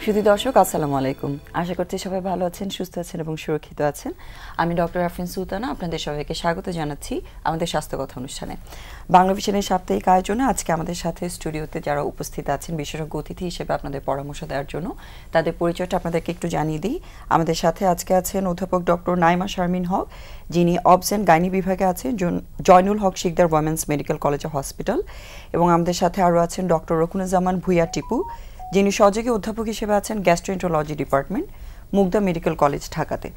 সুধী দর্শক আসসালামু আলাইকুম। আশা করছি সবাই ভালো আছেন, সুস্থ আছেন এবং সুরক্ষিত আছেন। আমি ডক্টর আফরিন সুলতানা আপনাদের সবাইকে স্বাগত জানাচ্ছি আমাদের স্বাস্থ্য কথা অনুষ্ঠানে। বাংলা ভিশনের সাপ্তাহিক আয়োজনে আজকে আমাদের সাথে স্টুডিওতে যারা উপস্থিত আছেন বিশেষজ্ঞ অতিথি হিসেবে আপনাদের পরামর্শ দেওয়ার জন্য, তাদের পরিচয়টা আপনাদেরকে একটু জানিয়ে দিই। আমাদের সাথে আজকে আছেন অধ্যাপক ডক্টর নাইমা শারমিন হক, যিনি অবস অ্যান্ড গাইনি বিভাগে আছেন জয়নুল হক শিকদার ওমেন্স মেডিকেল কলেজ ও হসপিটাল। এবং আমাদের সাথে আরও আছেন ডক্টর রকুনুজ্জামান ভুইয়া টিপু, যিনি সহযোগী অধ্যাপক হিসেবে আছেন gastroenterology department, Mugda medical college, ঢাকাতে।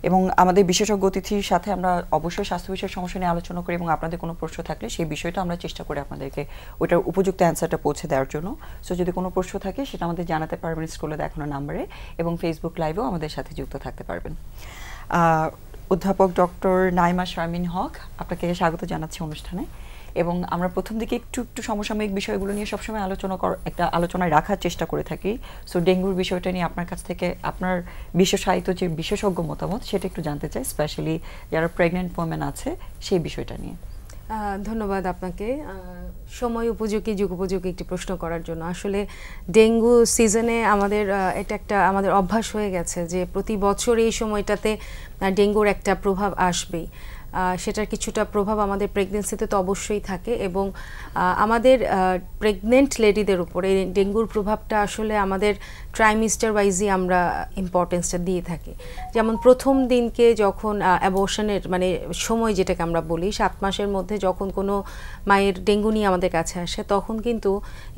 এবং আমাদের বিশেষজ্ঞ অতিথির সাথে আমরা অবশ্যই স্বাস্থ্য বিষয়ক সমস্যা নিয়ে আলোচনা করি এবং আপনাদের কোনো প্রশ্ন থাকলে সেই বিষয়টা আমরা চেষ্টা করি আপনাদেরকে ওইটার উপযুক্ত অ্যান্সারটা পৌঁছে দেওয়ার জন্য। সো যদি কোনো প্রশ্ন থাকে সেটা আমাদের জানাতে পারবেন স্ক্রলে দেখানো নাম্বারে, এবং ফেসবুক লাইভেও আমাদের সাথে যুক্ত থাকতে পারবেন। অধ্যাপক ডক্টর নাইমা শারমিন হক, আপনাকে স্বাগত জানাচ্ছি অনুষ্ঠানে। এবং আমরা প্রথম দিকে একটু সমসাময়িক বিষয়গুলো নিয়ে সবসময় একটা আলোচনায় রাখার চেষ্টা করে থাকি। সো ডেঙ্গুর বিষয়টা নিয়ে আপনার কাছ থেকে আপনার বিশেষায়িত যে বিশেষজ্ঞ মতামত সেটা একটু জানতে চাই, স্পেশালি যারা প্রেগনেন্ট ওমেন আছে সেই বিষয়টা নিয়ে। ধন্যবাদ আপনাকে সময় উপযোগী যুগ উপযোগী একটি প্রশ্ন করার জন্য। আসলে ডেঙ্গু সিজনে এটা একটা আমাদের অভ্যাস হয়ে গেছে যে প্রতি বছর এই সময়টাতে ডেঙ্গুর একটা প্রভাব আসবেই। সেটার কিছুটা প্রভাব আমাদের প্রেগনেন্সিতে তো অবশ্যই থাকে, এবং আমাদের প্রেগনেন্ট লেডিদের উপরে ডেঙ্গুর প্রভাবটা আসলে আমাদের ট্রাইমিস্টার ওয়াইজই আমরা ইম্পর্টেন্সটা দিয়ে থাকি। যেমন প্রথম দিনকে যখন অ্যাবর্শনের মানে সময় যেটাকে আমরা বলি 7 মাসের মধ্যে যখন কোনো মায়ের ডেঙ্গু নিয়ে আমাদের কাছে আসে, তখন কিন্তু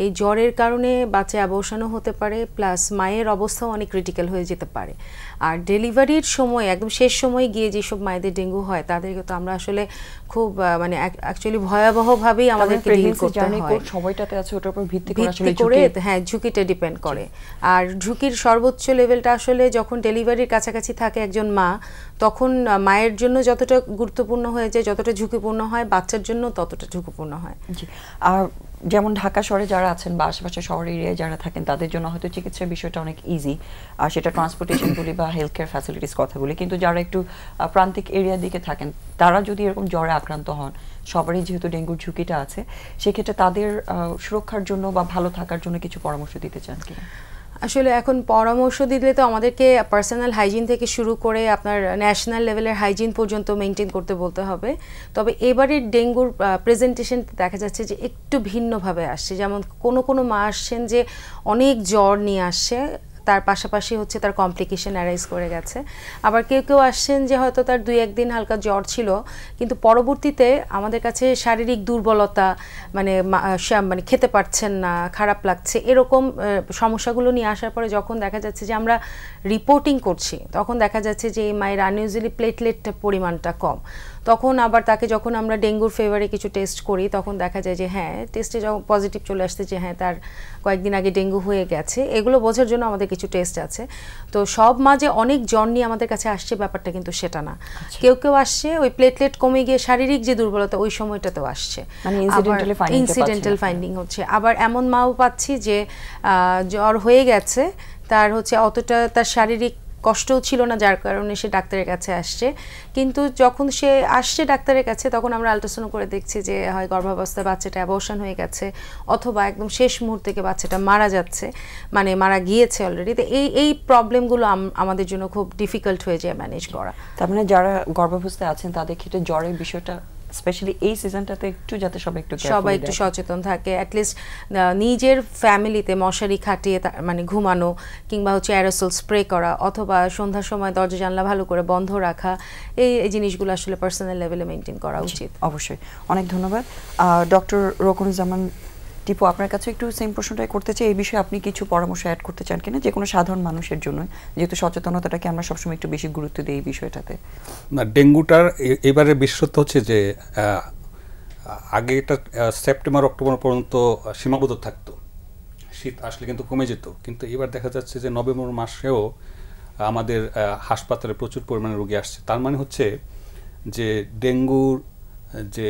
এই জ্বরের কারণে বাচ্চা অ্যাবর্শনও হতে পারে, প্লাস মায়ের অবস্থাও অনেক ক্রিটিক্যাল হয়ে যেতে পারে। আর ডেলিভারির সময় একদম শেষ সময় গিয়ে যেসব মায়েদের ডেঙ্গু হয় তাদেরকে তো আমরা আসলে খুব মানে অ্যাকচুয়ালি ভয়াবহভাবেই আমাদেরকে ডিল করতে হয়। সময়টাতে আছে ওটার উপর ভিত্তি করে হ্যাঁ ঝুঁকিটা ডিপেন্ড করে। আর ঝুঁকির সর্বোচ্চ লেভেলটা আসলে যখন ডেলিভারির কাছাকাছি থাকে একজন মা, তখন মায়ের জন্য যতটা গুরুত্বপূর্ণ হয়ে যায়, যতটা ঝুঁকিপূর্ণ হয় বাচ্চার জন্য ততটা ঝুঁকিপূর্ণ হয়। আর যেমন ঢাকা শহরে যারা আছেন বা আশেপাশে শহর এরিয়ায় যারা থাকেন তাদের জন্য হয়তো চিকিৎসার বিষয়টা অনেক ইজি, আর সেটা ট্রান্সপোর্টেশন বলি বা হেলথ কেয়ার ফ্যাসিলিটিস কথা বলি। কিন্তু যারা একটু প্রান্তিক এরিয়ার দিকে থাকেন তারা যদি এরকম জ্বরে আক্রান্ত হন, সবারই যেহেতু ডেঙ্গুর ঝুঁকিটা আছে, সেক্ষেত্রে তাদের সুরক্ষার জন্য বা ভালো থাকার জন্য কিছু পরামর্শ দিতে চান কি? আসলে এখন পরামর্শ দিলে তো আমাদেরকে পার্সোনাল হাইজিন থেকে শুরু করে আপনার ন্যাশনাল লেভেলের হাইজিন পর্যন্ত মেনটেন করতে বলতে হবে। তবে এবারের ডেঙ্গুর প্রেজেন্টেশন দেখা যাচ্ছে যে একটু ভিন্নভাবে আসছে। যেমন কোনো মা আসছেন যে অনেক জ্বর নিয়ে আসছে, তার পাশাপাশি হচ্ছে তার কমপ্লিকেশন অ্যারাইজ করে গেছে। আবার কেউ আসছেন যে হয়তো তার 2-1 দিন হালকা জ্বর ছিল, কিন্তু পরবর্তীতে আমাদের কাছে শারীরিক দুর্বলতা মানে খেতে পারছেন না, খারাপ লাগছে, এরকম সমস্যাগুলো নিয়ে আসার পরে যখন দেখা যাচ্ছে যে আমরা রিপোর্টিং করছি, তখন দেখা যাচ্ছে যে এই মায়ের আনইউজুয়ালি প্লেটলেটটা পরিমাণটা কম। তখন আবার তাকে যখন আমরা ডেঙ্গুর ফেভারে কিছু টেস্ট করি, তখন দেখা যায় যে হ্যাঁ টেস্টে যখন পজিটিভ চলে আসছে যে হ্যাঁ তার কয়েকদিন আগে ডেঙ্গু হয়ে গেছে। এগুলো বোঝার জন্য আমাদের কিছু টেস্ট আছে। তো সব মাঝে অনেক জ্বর নিয়ে আমাদের কাছে আসছে ব্যাপারটা কিন্তু সেটা না। কেউ আসছে ওই প্লেটলেট কমে গিয়ে শারীরিক যে দুর্বলতা ওই সময়টাতেও আসছে, মানে ইনসিডেন্টাল ফাইন্ডিং হচ্ছে। আবার এমন মাও পাচ্ছি যে জ্বর হয়ে গেছে, তার হচ্ছে অতটা তার শারীরিক কষ্টও ছিল না, যার কারণে সে ডাক্তারের কাছে আসছে। কিন্তু যখন সে আসছে ডাক্তারের কাছে, তখন আমরা আল্ট্রাসাউন্ড করে দেখছি যে হয় গর্ভাবস্থায় বাচ্চাটা অ্যাবর্শন হয়ে গেছে, অথবা একদম শেষ মুহূর্তে বাচ্চাটা মারা যাচ্ছে, মানে মারা গিয়েছে অলরেডি। তো এই প্রবলেমগুলো আমাদের জন্য খুব ডিফিকাল্ট হয়ে যায় ম্যানেজ করা। তার মানে যারা গর্ভাবস্থায় আছেন তাদের ক্ষেত্রে জ্বরের বিষয়টা স্পেশালি এই সিজনটাতে একটু যাতে সবাই একটু সচেতন থাকে, অ্যাটলিস্ট নিজের ফ্যামিলিতে মশারি খাটিয়ে মানে ঘুমানো, কিংবা হচ্ছে অ্যারোসল স্প্রে করা, অথবা সন্ধ্যার সময় দরজা জানলা ভালো করে বন্ধ রাখা, এই জিনিসগুলো আসলে পার্সোনাল লেভেলে মেনটেন করা উচিত। অবশ্যই, অনেক ধন্যবাদ। ডক্টর রকুনুজ্জামান টিপু, আপনার কাছে একটু সেম প্রশ্নটাই করতে চাই, এই বিষয়ে আপনি কিছু পরামর্শ অ্যাড করতে চান কিনা, যে কোনো সাধারণ মানুষের জন্য, যেহেতু সচেতনতাটাকে আমরা সবসময় একটু বেশি গুরুত্ব দিই এই বিষয়টাতে। না, ডেঙ্গুটার এবারে বিশেষত্ব হচ্ছে যে আগে এটা সেপ্টেম্বর অক্টোবর পর্যন্ত সীমাবদ্ধ থাকতো, শীত আসলে কিন্তু কমে যেত। কিন্তু এবার দেখা যাচ্ছে যে নভেম্বর মাসেও আমাদের হাসপাতালে প্রচুর পরিমাণে রোগী আসছে। তার মানে হচ্ছে যে ডেঙ্গুর যে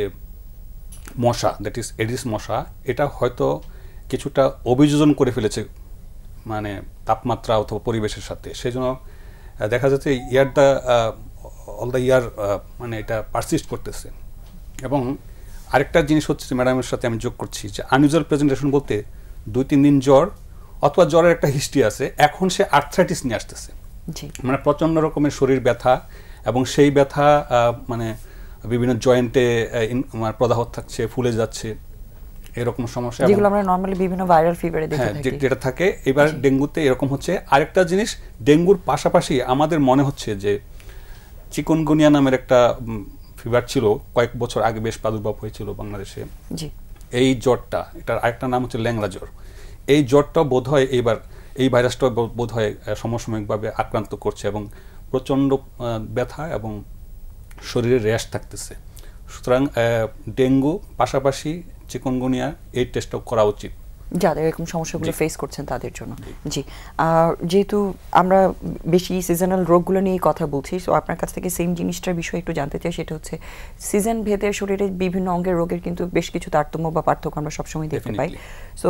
মশা, দ্যাট ইজ এডিস মশা, এটা হয়তো কিছুটা অভিযোজন করে ফেলেছে মানে তাপমাত্রা অথবা পরিবেশের সাথে। সেই জন্য দেখা যাচ্ছে অল দ্য ইয়ার মানে এটা পারসিস্ট করতেছে। এবং আরেকটা জিনিস হচ্ছে যে ম্যাডামের সাথে আমি যোগ করছি যে আনইউজুয়াল প্রেজেন্টেশন বলতে 2-3 দিন জ্বর, অথবা জ্বরের একটা হিস্ট্রি আছে, এখন সে আর্থ্রাইটিস নিয়ে আসতেছে, মানে প্রচন্ড রকমের শরীর ব্যথা, এবং সেই ব্যথা মানে বিভিন্ন জয়েন্টে প্রদাহ থাকছে, ফুলে যাচ্ছে, এরকম সমস্যা, যেগুলো আমরা নরমালি বিভিন্ন ভাইরাল ফিভারে দেখে থাকি, যেটা থাকে। এবার ডেঙ্গুতে এরকম হচ্ছে। আরেকটা জিনিস, ডেঙ্গুর পাশাপাশি আমাদের মনে হচ্ছে যে চিকুনগুনিয়া নামের একটা ফিভার ছিল, কয়েক বছর আগে বেশ প্রাদুর্ভাব হয়েছিল বাংলাদেশে। এই জ্বরটা, এটার আরেকটা নাম হচ্ছে ল্যাংড়া জ্বর। এই জ্বরটা বোধহয় এইবার এই ভাইরাসটা বোধহয় সমসাময়িকভাবে আক্রান্ত করছে, এবং প্রচণ্ড ব্যথা এবং শরীরে র্যাশ থাকতেছে। সুতরাং ডেঙ্গু পাশাপাশি চিকুনগুনিয়া এই টেস্টটাও করা উচিত যাদের এরকম সমস্যাগুলো ফেস করছেন তাদের জন্য। জি, যেহেতু আমরা বেশি সিজনাল রোগগুলো নিয়ে কথা বলছি, সো আপনার কাছ থেকে সেম জিনিসটার বিষয়ে একটু জানতে চাই। সেটা হচ্ছে সিজন ভেদে শরীরের বিভিন্ন অঙ্গের রোগের কিন্তু বেশ কিছু তারতম্য বা পার্থক্য আমরা সবসময় দেখতে পাই। সো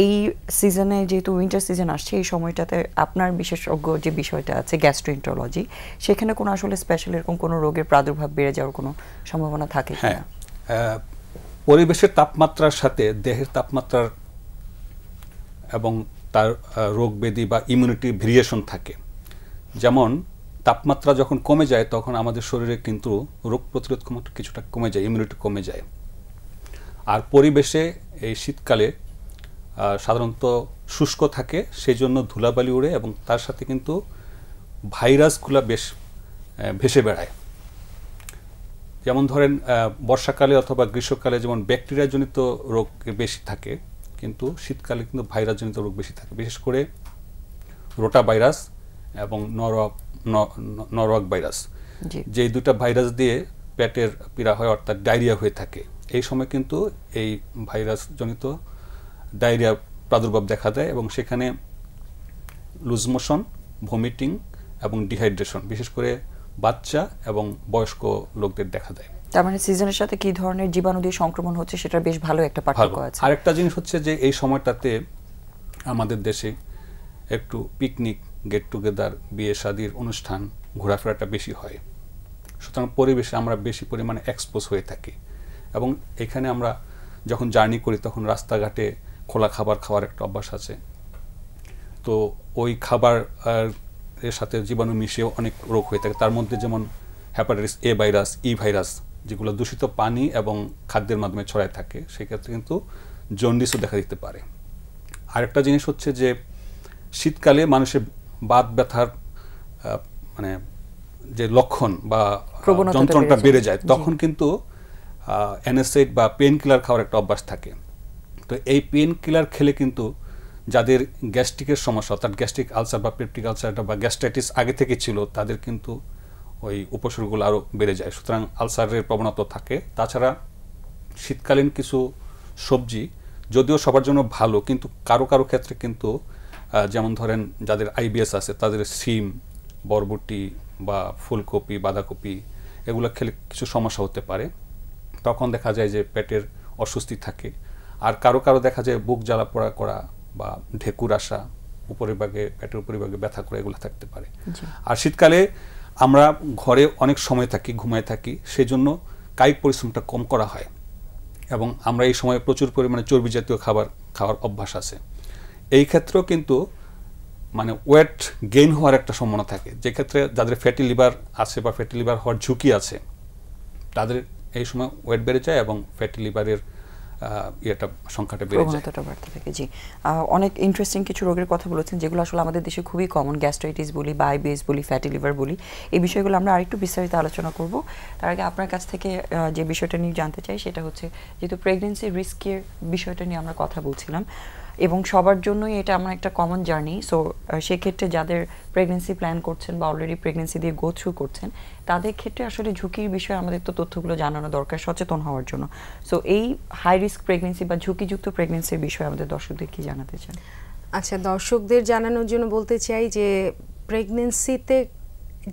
এই সিজনে, যেহেতু উইন্টার সিজন আসছে, এই সময়টাতে আপনার বিশেষজ্ঞ যে বিষয়টা আছে গ্যাস্ট্রোএন্টারোলজি, সেখানে কোনো আসলে স্পেশাল এরকম কোনো রোগের প্রাদুর্ভাব বেড়ে যাওয়ার কোনো সম্ভাবনা থাকে কিনা? হ্যাঁ, পরিবেশের তাপমাত্রার সাথে দেহের তাপমাত্রার এবং তার রোগ ব্যাধি বা ইমিউনিটি ভেরিয়েশন থাকে। যেমন তাপমাত্রা যখন কমে যায় তখন আমাদের শরীরে কিন্তু রোগ প্রতিরোধ ক্ষমতা কিছুটা কমে যায়, ইমিউনিটি কমে যায়। আর পরিবেশে এই শীতকালে সাধারণত শুষ্ক থাকে, সেই জন্য ধুলাবালি উড়ে, এবং তার সাথে কিন্তু ভাইরাসগুলো বেশ ভেসে বেড়ায়। যেমন ধরেন বর্ষাকালে অথবা গ্রীষ্মকালে যেমন ব্যাকটেরিয়াজনিত রোগ বেশি থাকে, কিন্তু শীতকালে কিন্তু ভাইরাসজনিত রোগ বেশি থাকে, বিশেষ করে রোটা ভাইরাস এবং নরওয়াক ভাইরাস। যে দুটা ভাইরাস দিয়ে পেটের পীড়া হয়, অর্থাৎ ডায়রিয়া হয়ে থাকে। এই সময় কিন্তু এই ভাইরাসজনিত ডায়রিয়া প্রাদুর্ভাব দেখা দেয়, এবং সেখানে লুজ মোশন, ভমিটিং এবং ডিহাইড্রেশন বিশেষ করে বাচ্চা এবং বয়স্ক লোকদের দেখা দেয়। তার মানে সিজনের সাথে কি ধরনের জীবাণু দিয়ে সংক্রমণ হচ্ছে সেটা বেশ ভালো একটা পার্থক্য আছে। আরেকটা জিনিস হচ্ছে যে এই সময়টাতে আমাদের দেশে একটু পিকনিক, গেট টুগেদার, বিয়ে শাদির অনুষ্ঠান, ঘোরাফেরাটা বেশি হয়। সুতরাং পরিবেশে আমরা বেশি পরিমাণে এক্সপোজ হয়ে থাকি, এবং এখানে আমরা যখন জার্নি করি তখন রাস্তাঘাটে খোলা খাবার খাওয়ার একটা অভ্যাস আছে। তো ওই খাবার এর সাথে জীবাণু মিশিয়েও অনেক রোগ হয়ে থাকে। তার মধ্যে যেমন hepatitis A virus, E virus, যেগুলো দূষিত পানি এবং খাদ্যের মাধ্যমে ছড়ায় থাকে, সেক্ষেত্রে কিন্তু জন্ডিসও দেখা দিতে পারে। আরেকটা জিনিস হচ্ছে যে শীতকালে মানুষের বাত ব্যথার মানে যে লক্ষণ বা যন্ত্রণাটা বেড়ে যায়, তখন কিন্তু অ্যানেসেড বা পেন কিলার খাওয়ার একটা অভ্যাস থাকে। তো এই পেন কিলার খেলে কিন্তু যাদের গ্যাস্ট্রিকের সমস্যা, অর্থাৎ গ্যাস্ট্রিক আলসার বা পেপটিক আলসার বা গ্যাস্ট্রাইটিস আগে থেকে ছিল, তাদের কিন্তু ওই উপসর্গগুলো আরও বেড়ে যায়। সুতরাং আলসারের প্রবণতা থাকে। তাছাড়া শীতকালীন কিছু সবজি যদিও সবার জন্য ভালো, কিন্তু কারো কারো ক্ষেত্রে কিন্তু যেমন ধরেন যাদের আইবিএস আছে তাদের সিম, বরবটি বা ফুলকপি, বাঁধাকপি এগুলো খেলে কিছু সমস্যা হতে পারে। তখন দেখা যায় যে পেটের অস্বস্তি থাকে। আর কারো কারো দেখা যায় বুক জ্বালা পোড়া করা বা ঢেকুর আসা, উপরিভাগে পেটের উপরিভাগে ব্যথা করে, এগুলো থাকতে পারে। আর শীতকালে আমরা ঘরে অনেক সময় থাকি, ঘুমায় থাকি, সেই জন্য কায়িক পরিশ্রমটা কম করা হয়, এবং আমরা এই সময় প্রচুর পরিমাণে চর্বি জাতীয় খাবার খাওয়ার অভ্যাস আছে। এই ক্ষেত্রেও কিন্তু মানে ওয়েট গেইন হওয়ার একটা সম্ভাবনা থাকে, যে ক্ষেত্রে যাদের ফ্যাটি লিভার আছে বা ফ্যাটি লিভার হওয়ার ঝুঁকি আছে, তাদের এই সময় ওয়েট বেড়ে যায় এবং ফ্যাটি লিভারের সংখ্যাটা বেড়ে যায়। জি, অনেক ইন্টারেস্টিং কিছু রোগের কথা বলেছেন যেগুলো আসলে আমাদের দেশে খুবই কমন, গ্যাস্ট্রাইটিস বলি বা আইবিএস বলি, ফ্যাটি লিভার বলি। এই বিষয়গুলো আমরা আরেকটু বিস্তারিত আলোচনা করব। তার আগে আপনার কাছ থেকে যে বিষয়টা নিয়ে জানতে চাই সেটা হচ্ছে, যেহেতু প্রেগনেন্সি রিস্কের বিষয়টা নিয়ে আমরা কথা বলছিলাম, এবং সবার জন্যই এটা আমার একটা কমন জার্নি। সো সেক্ষেত্রে যাদের প্রেগনেন্সি প্ল্যান করছেন বা অলরেডি প্রেগনেন্সি দিয়ে গো থ্রু করছেন, তাদের ক্ষেত্রে আসলে ঝুঁকির বিষয়ে আমাদের তো তথ্যগুলো জানানো দরকার সচেতন হওয়ার জন্য। সো এই হাই রিস্ক প্রেগনেন্সি বা ঝুঁকিযুক্ত প্রেগনেন্সির বিষয়ে আমাদের দর্শকদের কি জানাতে চান? আচ্ছা, দর্শকদের জানানোর জন্য বলতে চাই যে প্রেগনেন্সিতে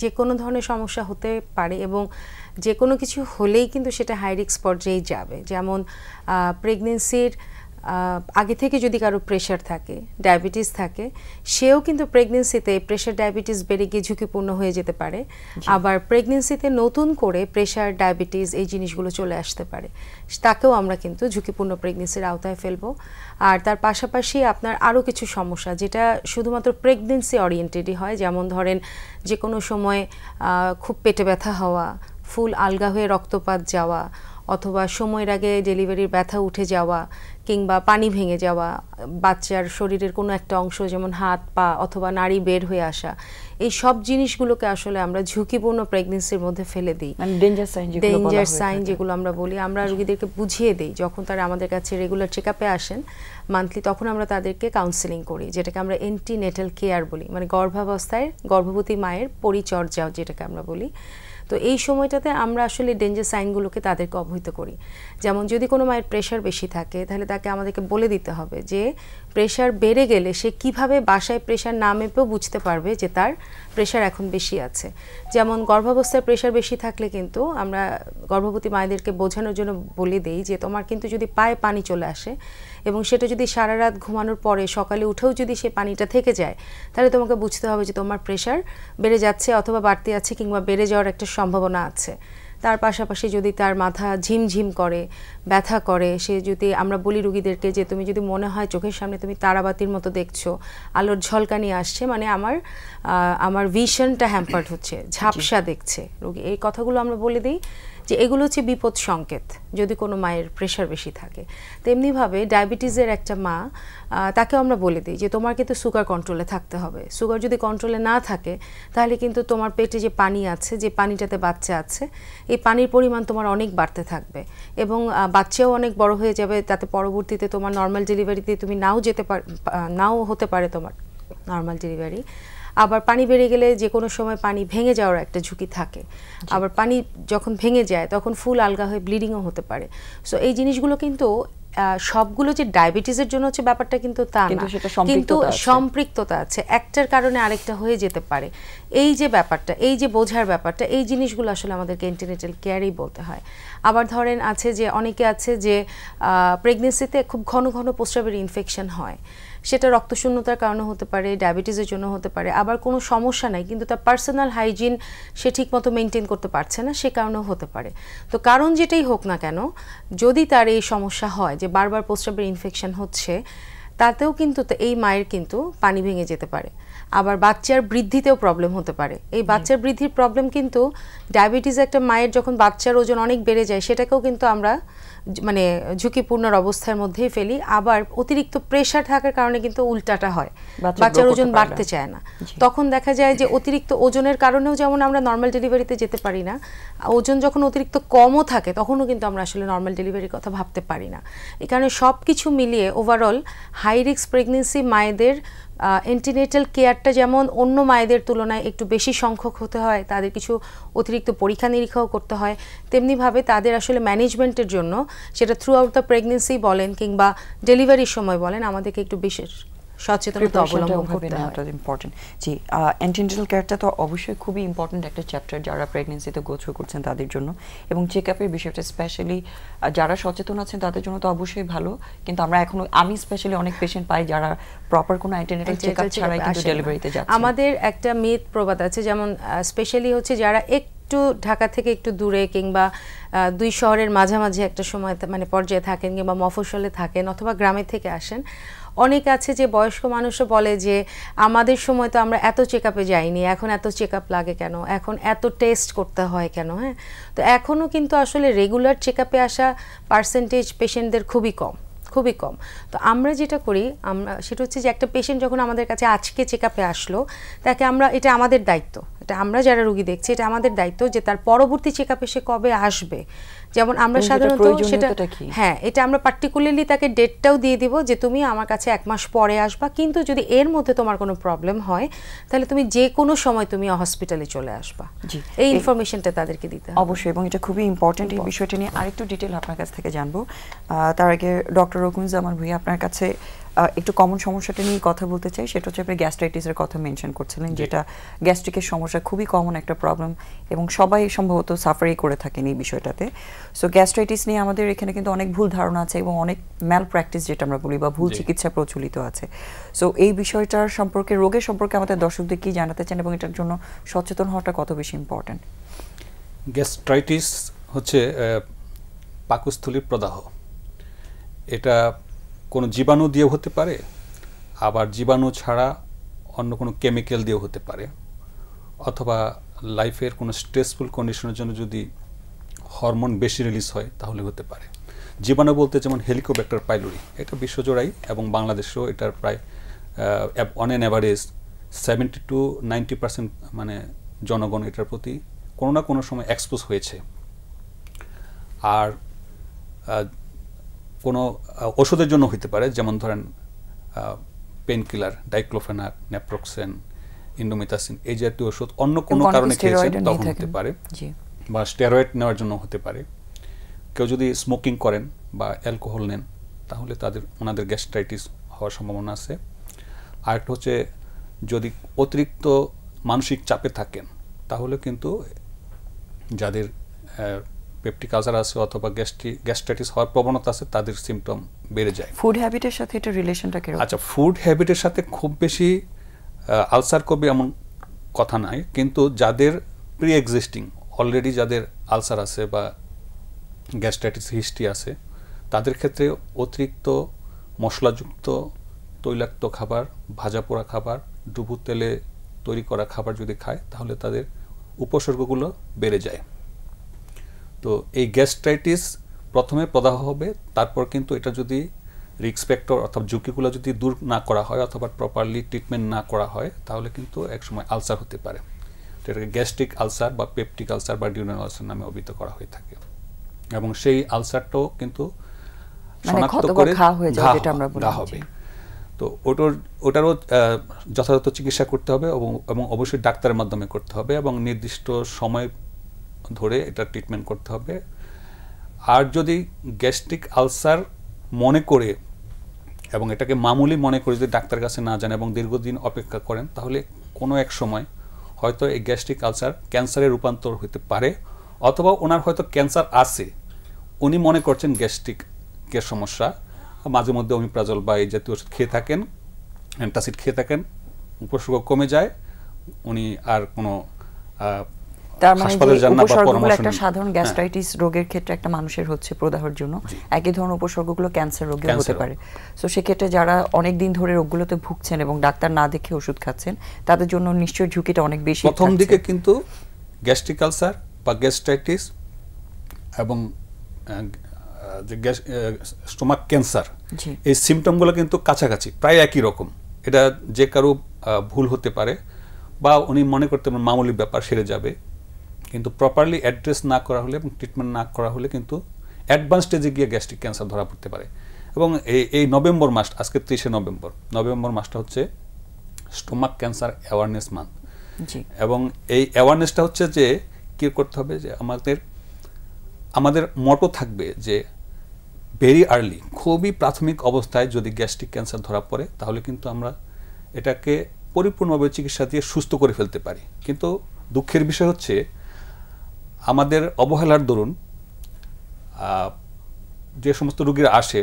যে কোনো ধরনের সমস্যা হতে পারে, এবং যে কোনো কিছু হলেই কিন্তু সেটা হাই রিস্ক পর্যায়ে যাবে। যেমন প্রেগনেন্সির আগে থেকে যদি কারো প্রেশার থাকে, ডায়াবেটিস থাকে, সেও কিন্তু প্রেগনেন্সিতে প্রেশার ডায়াবেটিস বেড়ে গিয়ে ঝুঁকিপূর্ণ হয়ে যেতে পারে। আবার প্রেগনেন্সিতে নতুন করে প্রেশার ডায়াবেটিস এই জিনিসগুলো চলে আসতে পারে, তাকেও আমরা কিন্তু ঝুঁকিপূর্ণ প্রেগনেন্সির আওতায় ফেলবো। আর তার পাশাপাশি আপনার আরও কিছু সমস্যা যেটা শুধুমাত্র প্রেগনেন্সি ওরিয়েন্টেডই হয়, যেমন ধরেন যে কোনো সময় খুব পেটে ব্যথা হওয়া, ফুল আলগা হয়ে রক্তপাত যাওয়া, অথবা সময়ের আগে ডেলিভারির ব্যথা উঠে যাওয়া, কিংবা পানি ভেঙে যাওয়া, বাচ্চার শরীরের কোনো একটা অংশ যেমন হাত পা অথবা নাড়ি বের হয়ে আসা, এই সব জিনিসগুলোকে আসলে আমরা ঝুঁকিপূর্ণ প্রেগনেন্সির মধ্যে ফেলে দিই। ডেঞ্জার সাইন যেগুলো আমরা বলি, আমরা রোগীদেরকে বুঝিয়ে দিই যখন তারা আমাদের কাছে রেগুলার চেক আপে আসেন মান্থলি, তখন আমরা তাদেরকে কাউন্সেলিং করি, যেটাকে আমরা অ্যান্টিনেটাল কেয়ার বলি, মানে গর্ভাবস্থায় গর্ভবতী মায়ের পরিচর্যা যেটাকে আমরা বলি। তো এই সময়টাতে আমরা আসলে ডেঞ্জার সাইনগুলোকে তাদেরকে অবহিত করি। যেমন যদি কোনো মায়ের প্রেশার বেশি থাকে তাহলে তাকে আমাদেরকে বলে দিতে হবে যে প্রেশার বেড়ে গেলে সে কিভাবে বাসায় প্রেশার না মেপেও বুঝতে পারবে যে তার প্রেশার এখন বেশি আছে। যেমন গর্ভাবস্থায় প্রেশার বেশি থাকলে কিন্তু আমরা গর্ভবতী মায়েদেরকে বোঝানোর জন্য বলে দেই যে তোমার কিন্তু যদি পায়ে পানি চলে আসে এবং সেটা যদি সারা রাত ঘুমানোর পরে সকালে উঠেও যদি সে পানিটা থেকে যায়, তাহলে তোমাকে বুঝতে হবে যে তোমার প্রেশার বেড়ে যাচ্ছে অথবা বাড়তে আছে, কিংবা বেড়ে যাওয়ার একটা সম্ভাবনা আছে। তার পাশাপাশি যদি তার মাথা ঝিমঝিম করে, ব্যথা করে, সে যদি আমরা বলি রুগীদেরকে যে তুমি যদি মনে হয় চোখের সামনে তুমি তারাবাতির মতো দেখছো, আলোর ঝলকানি আসছে, মানে আমার ভিশনটা হ্যাম্পার্ড হচ্ছে, ঝাপসা দেখছে রুগী, এই কথাগুলো আমরা বলে দিই যে এগুলো হচ্ছে বিপদ সংকেত যদি কোনো মায়ের প্রেশার বেশি থাকে। তেমনিভাবে ডায়াবেটিসের একটা মা, তাকেও আমরা বলে দিই যে তোমার কিন্তু সুগার কন্ট্রোলে থাকতে হবে। সুগার যদি কন্ট্রোলে না থাকে তাহলে কিন্তু তোমার পেটে যে পানি আছে, যে পানিটাতে বাচ্চা আছে, এই পানির পরিমাণ তোমার অনেক বাড়তে থাকবে এবং বাচ্চাও অনেক বড় হয়ে যাবে, তাতে পরবর্তীতে তোমার নর্মাল ডেলিভারিতে তুমি নাও হতে পারে তোমার নর্মাল ডেলিভারি। আবার পানি বেড়ে গেলে যে কোনো সময় পানি ভেঙে যাওয়ার একটা ঝুঁকি থাকে। আবার পানি যখন ভেঙে যায় তখন ফুল আলগা হয়ে ব্লিডিংও হতে পারে। সো এই জিনিসগুলো কিন্তু সবগুলো যে ডায়াবেটিসের জন্য হচ্ছে ব্যাপারটা কিন্তু তা না, কিন্তু সম্পৃক্ততা আছে, একটার কারণে আরেকটা হয়ে যেতে পারে। এই যে ব্যাপারটা, এই যে বোঝার ব্যাপারটা, এই জিনিসগুলো আসলে আমাদেরকে অ্যান্টিনেটাল কেয়ারই বলতে হয়। আবার ধরেন আছে যে অনেকে আছে যে প্রেগনেন্সিতে খুব ঘন ঘন প্রস্রাবের ইনফেকশন হয়, সেটা রক্তশূন্যতার কারণে হতে পারে, ডায়াবেটিসের জন্য হতে পারে, আবার কোনো সমস্যা নাই কিন্তু তার পার্সোনাল হাইজিন সে ঠিকমতো মেনটেন করতে পারছে না, সে কারণেও হতে পারে। তো কারণ যেটাই হোক না কেন, যদি তার এই সমস্যা হয় যে বারবার প্রস্রাবের ইনফেকশন হচ্ছে, তাতেও কিন্তু এই মায়ের কিন্তু পানি ভেঙে যেতে পারে। আবার বাচ্চার বৃদ্ধিতেও প্রবলেম হতে পারে। এই বাচ্চার বৃদ্ধির প্রবলেম কিন্তু ডায়াবেটিস একটা মায়ের যখন বাচ্চার ওজন অনেক বেড়ে যায়, সেটাকেও কিন্তু আমরা মানে ঝুঁকিপূর্ণ অবস্থার মধ্যেই ফেলি। আবার অতিরিক্ত প্রেশার থাকার কারণে কিন্তু উল্টাটা হয়, বাচ্চার ওজন বাড়তে চায় না। তখন দেখা যায় যে অতিরিক্ত ওজনের কারণেও যেমন আমরা নর্মাল ডেলিভারিতে যেতে পারি না, ওজন যখন অতিরিক্ত কমও থাকে তখনও কিন্তু আমরা আসলে নর্মাল ডেলিভারির কথা ভাবতে পারি না। এই কারণে সব কিছু মিলিয়ে ওভারঅল হাই রিস্ক প্রেগনেন্সি মায়েদের অ্যান্টিনেটাল কেয়ারটা যেমন অন্য মায়েদের তুলনায় একটু বেশি সংখ্যক হতে হয়, তাদের কিছু অতিরিক্ত পরীক্ষা নিরীক্ষাও করতে হয়, তেমনিভাবে তাদের আসলে ম্যানেজমেন্টের জন্য সেটা থ্রু আউট দ্য প্রেগনেন্সি বলেন কিংবা ডেলিভারির সময় বলেন, আমাদেরকে একটু বিশেষ সচেতনতা অবলম্বন করতে হয়। ইম্পর্টেন্ট। জি, অ্যান্টিনেটাল কেয়ারটা তো অবশ্যই খুবই ইম্পর্টেন্ট একটা চ্যাপ্টার যারা প্রেগনেন্সিতে গো থ্রু করছেন তাদের জন্য, এবং চেক আপের বিষয়টা স্পেশালি যারা সচেতন আছেন তাদের জন্য তো অবশ্যই ভালো। কিন্তু আমি স্পেশালি অনেক পেশেন্ট পাই যারা প্রপার কোনো অ্যান্টিনেটাল চেক আপ ছাড়াই কিন্তু ডেলিভারিতে যাচ্ছে। আমাদের একটা মিথ প্রবাদ আছে, যেমন স্পেশালি হচ্ছে যারা একটু ঢাকা থেকে একটু দূরে কিংবা দুই শহরের মাঝামাঝি একটা সময় মানে পর্যায়ে থাকেন কিংবা মফস্বলে থাকেন অথবা গ্রামে থেকে আসেন, অনেক আছে যে বয়স্ক মানুষও বলে যে আমাদের সময় তো আমরা এত চেক আপে যাইনি, এখন এত চেক আপ লাগে কেন, এখন এত টেস্ট করতে হয় কেন। হ্যাঁ, তো এখনও কিন্তু আসলে রেগুলার চেক আপে আসা পার্সেন্টেজ পেশেন্টদের খুবই কম। তো আমরা যেটা করি সেটা হচ্ছে যে একটা পেশেন্ট যখন আমাদের কাছে আজকে চেক আপে আসলো, তাকে এটা আমাদের দায়িত্ব, এটা আমরা যারা রোগী দেখছি এটা আমাদের দায়িত্ব যে তার পরবর্তী চেক আপে সে কবে আসবে। যেমন আমরা সাধারণত সেটা এটা আমরা পার্টিকুলারলি তাকে ডেটটাও দিয়ে দিব যে তুমি আমার কাছে 1 মাস পরে আসবা, কিন্তু যদি এর মধ্যে তোমার কোনো প্রবলেম হয় তাহলে তুমি যে কোনো সময় তুমি হসপিটালে চলে আসবা। এই ইনফরমেশনটা তাদেরকে দিতে হবে অবশ্যই, এবং এটা খুবই ইম্পর্টেন্ট। এই বিষয়টা নিয়ে আরেকটু ডিটেল আপনার কাছ থেকে জানবো। তার আগে ডক্টর রকুনজামান ভুঁইয়া, আপনার কাছে একটু কমন সমস্যাটা নিয়ে কথা বলতে চাই, সেটা হচ্ছে আপনি গ্যাস্ট্রাইটিসের কথা মেনশন করছিলেন, যেটা গ্যাস্ট্রিকের সমস্যা খুবই কমন একটা প্রবলেম এবং সবাই সম্ভবত সাফারই করে থাকেন এই বিষয়টাতে। সো গ্যাস্ট্রাইটিস নিয়ে আমাদের এখানে কিন্তু অনেক ভুল ধারণা আছে এবং অনেক ম্যাল প্র্যাকটিস যেটা আমরা বলি বা ভুল চিকিৎসা প্রচলিত আছে। সো এই বিষয়টার সম্পর্কে, রোগের সম্পর্কে আমাদের দর্শকদের কি জানাতে চান এবং এটার জন্য সচেতন হওয়াটা কত বেশি ইম্পর্টেন্ট? গ্যাস্ট্রাইটিস হচ্ছে পাকস্থলীর প্রদাহ। এটা কোনো জীবাণু দিয়েও হতে পারে, আবার জীবাণু ছাড়া অন্য কোনো কেমিক্যাল দিয়েও হতে পারে, অথবা লাইফের কোনো স্ট্রেসফুল কন্ডিশনের জন্য যদি হরমোন বেশি রিলিজ হয় তাহলে হতে পারে। জীবাণু বলতে যেমন হেলিকোব্যাক্টার পাইলোরি, এটা বিশ্বজোড়াই এবং বাংলাদেশেও এটার প্রায় অন অ্যান অ্যাভারেজ 70 to 90% মানে জনগণ এটার প্রতি কোনো না কোনো সময় এক্সপোজ হয়েছে। আর কোনো ওষুধের জন্য হতে পারে, যেমন ধরেন পেন কিলার, ডাইক্লোফেনাক, নেপ্রোক্সেন, ইন্ডোমিথাসিন, এই জাতীয় ওষুধ অন্য কোনো কারণে খেয়েছেন তখন হতে পারে, বা স্টেরয়েড নেওয়ার জন্য হতে পারে। কেউ যদি স্মোকিং করেন বা অ্যালকোহল নেন তাহলে ওনাদের গ্যাস্ট্রাইটিস হওয়ার সম্ভাবনা আছে। আরেকটা হচ্ছে যদি অতিরিক্ত মানসিক চাপে থাকেন তাহলে কিন্তু যাদের পেপটিক আলসার আছে অথবা গ্যাস্ট্রাইটিস হওয়ার প্রবণতা আছে তাদের সিমটম বেড়ে যায়। ফুড হ্যাবিটের সাথে এটা রিলেশনটা কি? আচ্ছা, ফুড হ্যাবিটের সাথে খুব বেশি আলসার করবে এমন কথা নাই, কিন্তু যাদের প্রি এক্সিস্টিং অলরেডি যাদের আলসার আছে বা গ্যাস্ট্রাইটিস হিস্ট্রি আছে তাদের ক্ষেত্রে অতিরিক্ত মশলাযুক্ত তৈলাক্ত খাবার, ভাজা পোড়া খাবার, ডুবো তেলে তৈরি করা খাবার যদি খায় তাহলে তাদের উপসর্গগুলো বেড়ে যায়। তো এই গ্যাস্ট্রাইটিস প্রথমে প্রদাহ হবে, তারপর কিন্তু এটা যদি রিস্ক ফ্যাক্টর অথবা ঝুঁকিগুলো যদি দূর না করা হয় অথবা প্রপারলি ট্রিটমেন্ট না করা হয় তাহলে কিন্তু একসময় আলসার হতে পারে। এটাকে গ্যাস্ট্রিক আলসার বা পেপটিক আলসার বা ডিউনাল আলসার নামে অভিহিত করা হয়ে থাকে এবং সেই আলসারটাও কিন্তু শনাক্ত করে ঘা হবে। তো ওটারও যথাযথ চিকিৎসা করতে হবে এবং অবশ্যই ডাক্তারের মাধ্যমে করতে হবে এবং নির্দিষ্ট সময় ধরে এটা ট্রিটমেন্ট করতে হবে। আর যদি গ্যাস্ট্রিক আলসার মনে করে এবং এটাকে মামুলি মনে করে যদি ডাক্তারের কাছে না যান এবং দীর্ঘদিন অপেক্ষা করেন তাহলে কোনো এক সময় হয়তো এই গ্যাস্ট্রিক আলসার ক্যান্সারে রূপান্তর হতে পারে, অথবা ওনার হয়তো ক্যান্সার আছে, উনি মনে করছেন গ্যাস্ট্রিকের সমস্যা, মাঝে মধ্যে অমিপ্রাজল বা এই জাতীয় ওষুধ খেয়ে থাকেন, অ্যান্টাসিড খেয়ে থাকেন, উপসর্গ কমে যায়, উনি আর কোনো তার মানে উপসর্গগুলো একটা সাধারণ গ্যাস্ট্রাইটিস রোগের ক্ষেত্রে একটা মানুষের হচ্ছে প্রদাহের জন্য একই ধরনের উপসর্গগুলো ক্যান্সার রোগেও হতে পারে। সো সেক্ষেত্রে যারা অনেক দিন ধরে রোগগুলোতে ভুগছেন এবং ডাক্তার না দেখে ওষুধ খাচ্ছেন তাদের জন্য নিশ্চয়ই ঝুঁকিটা অনেক বেশি। প্রথম দিকে কিন্তু গ্যাস্ট্রিক আলসার বা গ্যাস্ট্রাইটিস এবং স্টোমাক ক্যান্সার এই সিমটমগুলো কিন্তু কাছাকাছি, প্রায় একই রকম। এটা যে কারো ভুল হতে পারে বা উনি মনে করতে পারেন মামুলি ব্যাপার, সেরে যাবে, কিন্তু প্রপারলি অ্যাড্রেস না করা হলে এবং ট্রিটমেন্ট না করা হলে কিন্তু অ্যাডভান্স স্টেজে গিয়ে গ্যাস্ট্রিক ক্যান্সার ধরা পড়তে পারে। এবং এই নভেম্বর মাস, আজকে 30শে নভেম্বর মাসটা হচ্ছে স্টোমাক ক্যান্সার অ্যাওয়ারনেস মান্থ। এবং এই অ্যাওয়ারনেসটা হচ্ছে যে কী করতে হবে, যে আমাদের মটো থাকবে যে ভেরি আর্লি, খুবই প্রাথমিক অবস্থায় যদি গ্যাস্ট্রিক ক্যান্সার ধরা পড়ে তাহলে কিন্তু আমরা এটাকে পরিপূর্ণভাবে চিকিৎসা দিয়ে সুস্থ করে ফেলতে পারি। কিন্তু দুঃখের বিষয় হচ্ছে আমাদের অবহেলার দরুন যে সমস্ত রোগীরা আসে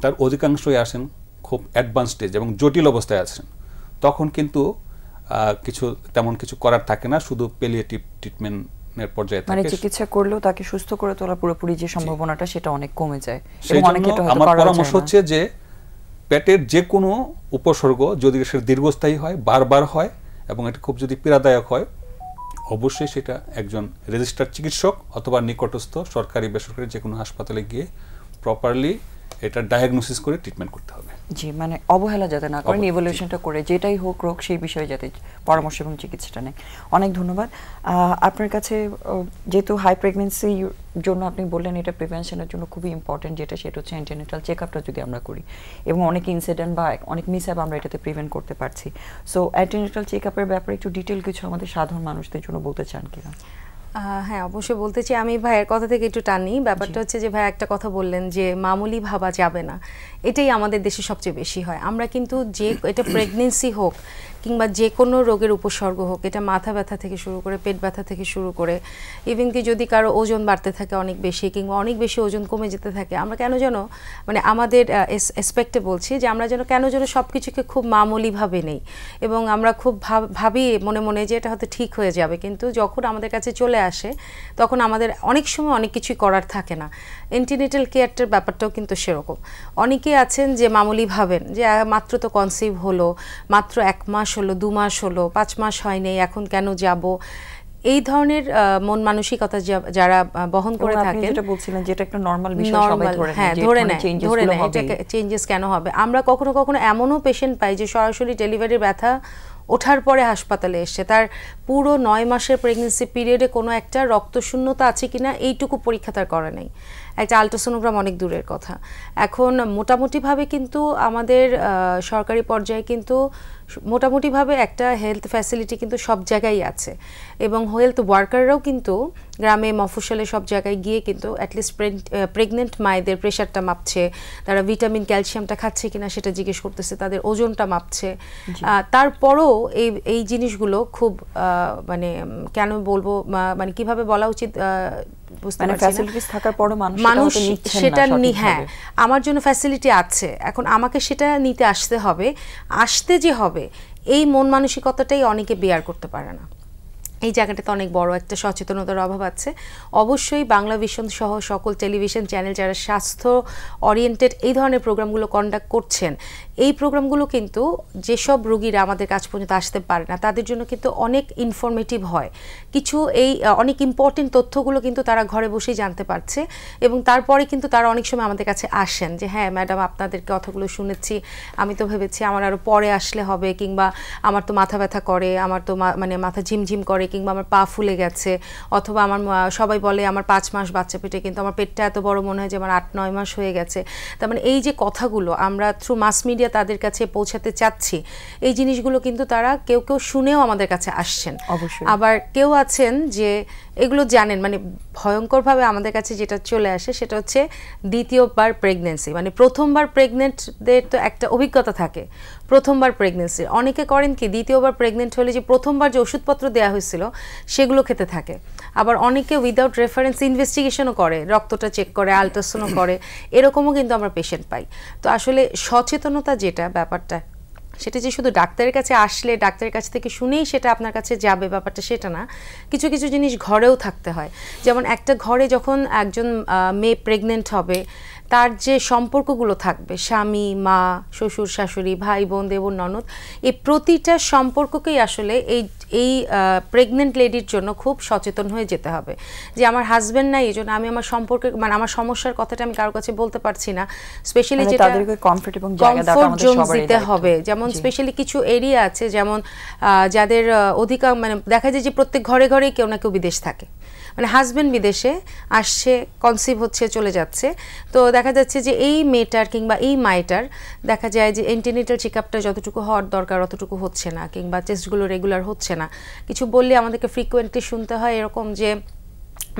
তার অধিকাংশই আসেন খুব অ্যাডভান্স স্টেজ এবং জটিল অবস্থায় আছেন, তখন কিন্তু তেমন কিছু করার থাকে না, শুধু প্যালিয়েটিভ ট্রিটমেন্টের পর্যায়ে থাকে। মানে চিকিৎসা করলেও তাকে সুস্থ করে তোলা পুরোপুরি যে সম্ভাবনাটা সেটা অনেক কমে যায়। এবং অনেকে এটা আমার পরামর্শ হচ্ছে যে পেটের যে কোনো উপসর্গ যদি সেটা দীর্ঘস্থায়ী হয়, বারবার হয় এবং এটা খুব যদি পীড়াদায়ক হয়, অবশ্যই সেটা একজন রেজিস্টার্ড চিকিৎসক অথবা নিকটস্থ সরকারি বেসরকারি যে কোনো হাসপাতালে গিয়ে প্রপারলি এটা ডায়াগনোসিস করে ট্রিটমেন্ট করতে হবে। জি, মানে অবহেলা যাতে না করেন, ইভ্যালুয়েশনটা করে যেটাই হোক রোগ সেই বিষয়ে যাতে পরামর্শ এবং চিকিৎসাটা নেয়। অনেক ধন্যবাদ। আপনার কাছে যেহেতু হাই প্রেগনেন্সির জন্য আপনি বললেন এটা প্রিভেনশনের জন্য খুবই ইম্পর্টেন্ট, সেটা হচ্ছে অ্যান্টিনেটাল চেকআপটা যদি আমরা করি এবং অনেক ইনসিডেন্ট বা অনেক মিসহ্যাপ আমরা এটাতে প্রিভেন্ট করতে পারছি। সো অ্যান্টিনেটাল চেকআপের ব্যাপারে একটু ডিটেল কিছু আমাদের সাধারণ মানুষদের জন্য বলতে চান কিনা? হ্যাঁ, অবশ্যই বলতে চাই, আমি ভাইয়ের কথা থেকে একটু টানি। ব্যাপারটা হচ্ছে যে ভাই একটা কথা বললেন যে মামুলি ভাবা যাবে না, এটাই আমাদের দেশে সবচেয়ে বেশি হয়। আমরা কিন্তু যে এটা প্রেগনেন্সি হোক কিংবা যে কোনো রোগের উপসর্গ হোক, এটা মাথা ব্যথা থেকে শুরু করে পেট ব্যথা থেকে শুরু করে ইভেন কি যদি কারো ওজন বাড়তে থাকে অনেক বেশি কিংবা অনেক বেশি ওজন কমে যেতে থাকে, আমরা কেন যেন মানে আমাদের এসপেক্টে বলছি যে আমরা যেন কেন যেন সব কিছুকে খুব মামুলিভাবে নেই এবং আমরা খুব ভাবি মনে মনে যে এটা হয়তো ঠিক হয়ে যাবে, কিন্তু যখন আমাদের কাছে চলে আসে তখন আমাদের অনেক সময় অনেক কিছুই করার থাকে না। এন্টিনেটাল কেয়ারটার ব্যাপারটাও কিন্তু সেরকম। অনেকেই আছেন যে মামুলি ভাবেন যে মাত্র তো কনসিভ হলো, মাত্র 1 মাস হলো, 2 মাস হলো, 5 মাস হয়নি, এখন কেন যাব, এই ধরনের মন মানসিকতা যারা বহন করে থাকেন, যেটা বলছিলেন যেটা একটা নরমাল বিষয়, সবাই ধরে নেয় এটাকে চেঞ্জেস কেন হবে। আমরা কখনো কখনো এমনও পেশেন্ট পাই যে সরাসরি ডেলিভারির ব্যথা ওঠার পরে হাসপাতালে এসছে, তার পুরো 9 মাসের প্রেগনেন্সি পিরিয়ডে কোনো একটা রক্তশূন্যতা আছে কিনা এইটুকু পরীক্ষা তার করা নেই, একটা আলট্রাসোনোগ্রাম অনেক দূরের কথা। এখন মোটামুটিভাবে কিন্তু আমাদের সরকারি পর্যায়ে কিন্তু মোটামুটিভাবে একটা হেলথ ফ্যাসিলিটি কিন্তু সব জায়গায় আছে এবং হেলথ ওয়ার্কাররাও কিন্তু গ্রামে মফস্বলে সব জায়গায় গিয়ে কিন্তু অ্যাটলিস্ট প্রেগনেন্ট মায়েদের প্রেশারটা মাপছে, তারা ভিটামিন ক্যালসিয়ামটা খাচ্ছে কিনা সেটা জিজ্ঞেস করতেছে, তাদের ওজনটা মাপছে। তারপরও এই জিনিসগুলো খুব মানে কেন বলবো মানে কিভাবে বলা উচিত বুঝতে পারছি না, ফ্যাসিলিটিস থাকার পরও মানুষ সেটা হ্যাঁ আমার জন্য ফ্যাসিলিটি আছে, এখন আমাকে সেটা নিতে আসতে হবে, আসতে যে হবে এই মন মানসিকতাটাই অনেকে বেয়ার করতে পারে না। এই জায়গাটাতে অনেক বড় একটা সচেতনতার অভাব আছে। অবশ্যই বাংলা ভিশন সহ সকল টেলিভিশন চ্যানেল যারা স্বাস্থ্য ওরিয়েন্টেড এই ধরনের প্রোগ্রামগুলো কন্ডাক্ট করছেন, এই প্রোগ্রামগুলো কিন্তু যেসব রোগীরা আমাদের কাছ পর্যন্ত আসতে পারে না তাদের জন্য কিন্তু অনেক ইনফরমেটিভ হয়, কিছু এই অনেক ইম্পর্টেন্ট তথ্যগুলো কিন্তু তারা ঘরে বসেই জানতে পারছে এবং তারপরে কিন্তু তারা অনেক সময় আমাদের কাছে আসেন যে হ্যাঁ ম্যাডাম আপনাদের কথাগুলো শুনেছি, আমি তো ভেবেছি আমার আরও পরে আসলে হবে, কিংবা আমার তো মাথা ব্যথা করে, আমার তো মানে মাথা ঝিমঝিম করে, কিংবা আমার পা ফুলে গেছে, অথবা আমার সবাই বলে আমার 5 মাস বাচ্চা পেটে কিন্তু আমার পেটটা এত বড় মনে হয় যে আমার 8-9 মাস হয়ে গেছে। তার মানে এই যে কথাগুলো আমরা থ্রু মাস মিডিয়া তাদের কাছে পৌঁছাতে চাচ্ছি, এই জিনিসগুলো কিন্তু তারা কেউ কেউ শুনেও আমাদের কাছে আসছেন। আবার কেউ আছেন যে এগুলো জানেন, মানে ভয়ঙ্করভাবে আমাদের কাছে যেটা চলে আসে সেটা হচ্ছে দ্বিতীয়বার প্রেগনেন্সি, মানে প্রথমবার প্রেগনেন্টদের তো একটা অভিজ্ঞতা থাকে প্রথমবার প্রেগনেন্সি, অনেকে করেন কি দ্বিতীয়বার প্রেগনেন্ট হলে যে প্রথমবার যে ওষুধপত্র দেওয়া হয়েছিল সেগুলো খেতে থাকে। আবার অনেকে উইদাউট রেফারেন্স ইনভেস্টিগেশনও করে, রক্তটা চেক করে, আলট্রাসাউন্ড করে, এরকমও কিন্তু আমরা পেশেন্ট পাই। তো আসলে সচেতনতা যেটা ব্যাপারটা সেটা যে শুধু ডাক্তারের কাছে আসলে ডাক্তারের কাছ থেকে শুনেই সেটা আপনার কাছে যাবে ব্যাপারটা সেটা না, কিছু কিছু জিনিস ঘরেও থাকতে হয়। যেমন একটা ঘরে যখন একজন মেয়ে প্রেগনেন্ট হবে তার যে সম্পর্কগুলো থাকবে, স্বামী, মা, শ্বশুর শাশুড়ি, ভাই বোন, দেবর ননদ, এই প্রতিটা সম্পর্ককেই আসলে এই প্রেগনেন্ট লেডির জন্য খুব সচেতন হয়ে যেতে হবে যে আমার হাজব্যান্ড নাই, এই জন্য আমি আমার সম্পর্কে মানে আমার সমস্যার কথাটা আমি কারোর কাছে বলতে পারছি না। স্পেশালি যেটা কমফোর্ট জোন দিতে হবে, যেমন স্পেশালি কিছু এরিয়া আছে যেমন যাদের অধিকার মানে দেখা যায় যে প্রত্যেক ঘরে ঘরেই কেউ না কেউ বিদেশ থাকে, মানে হাজব্যান্ড বিদেশে আসছে, কনসিভ হচ্ছে, চলে যাচ্ছে, তো দেখা যাচ্ছে যে এই মেয়েটার কিংবা এই মায়েটার দেখা যায় যে এন্টিনেটাল চেকআপটা যতটুকু হওয়ার দরকার অতটুকু হচ্ছে না, কিংবা টেস্টগুলো রেগুলার হচ্ছে না। কিছু বললে আমাদেরকে ফ্রিকোয়েন্টলি শুনতে হয় এরকম যে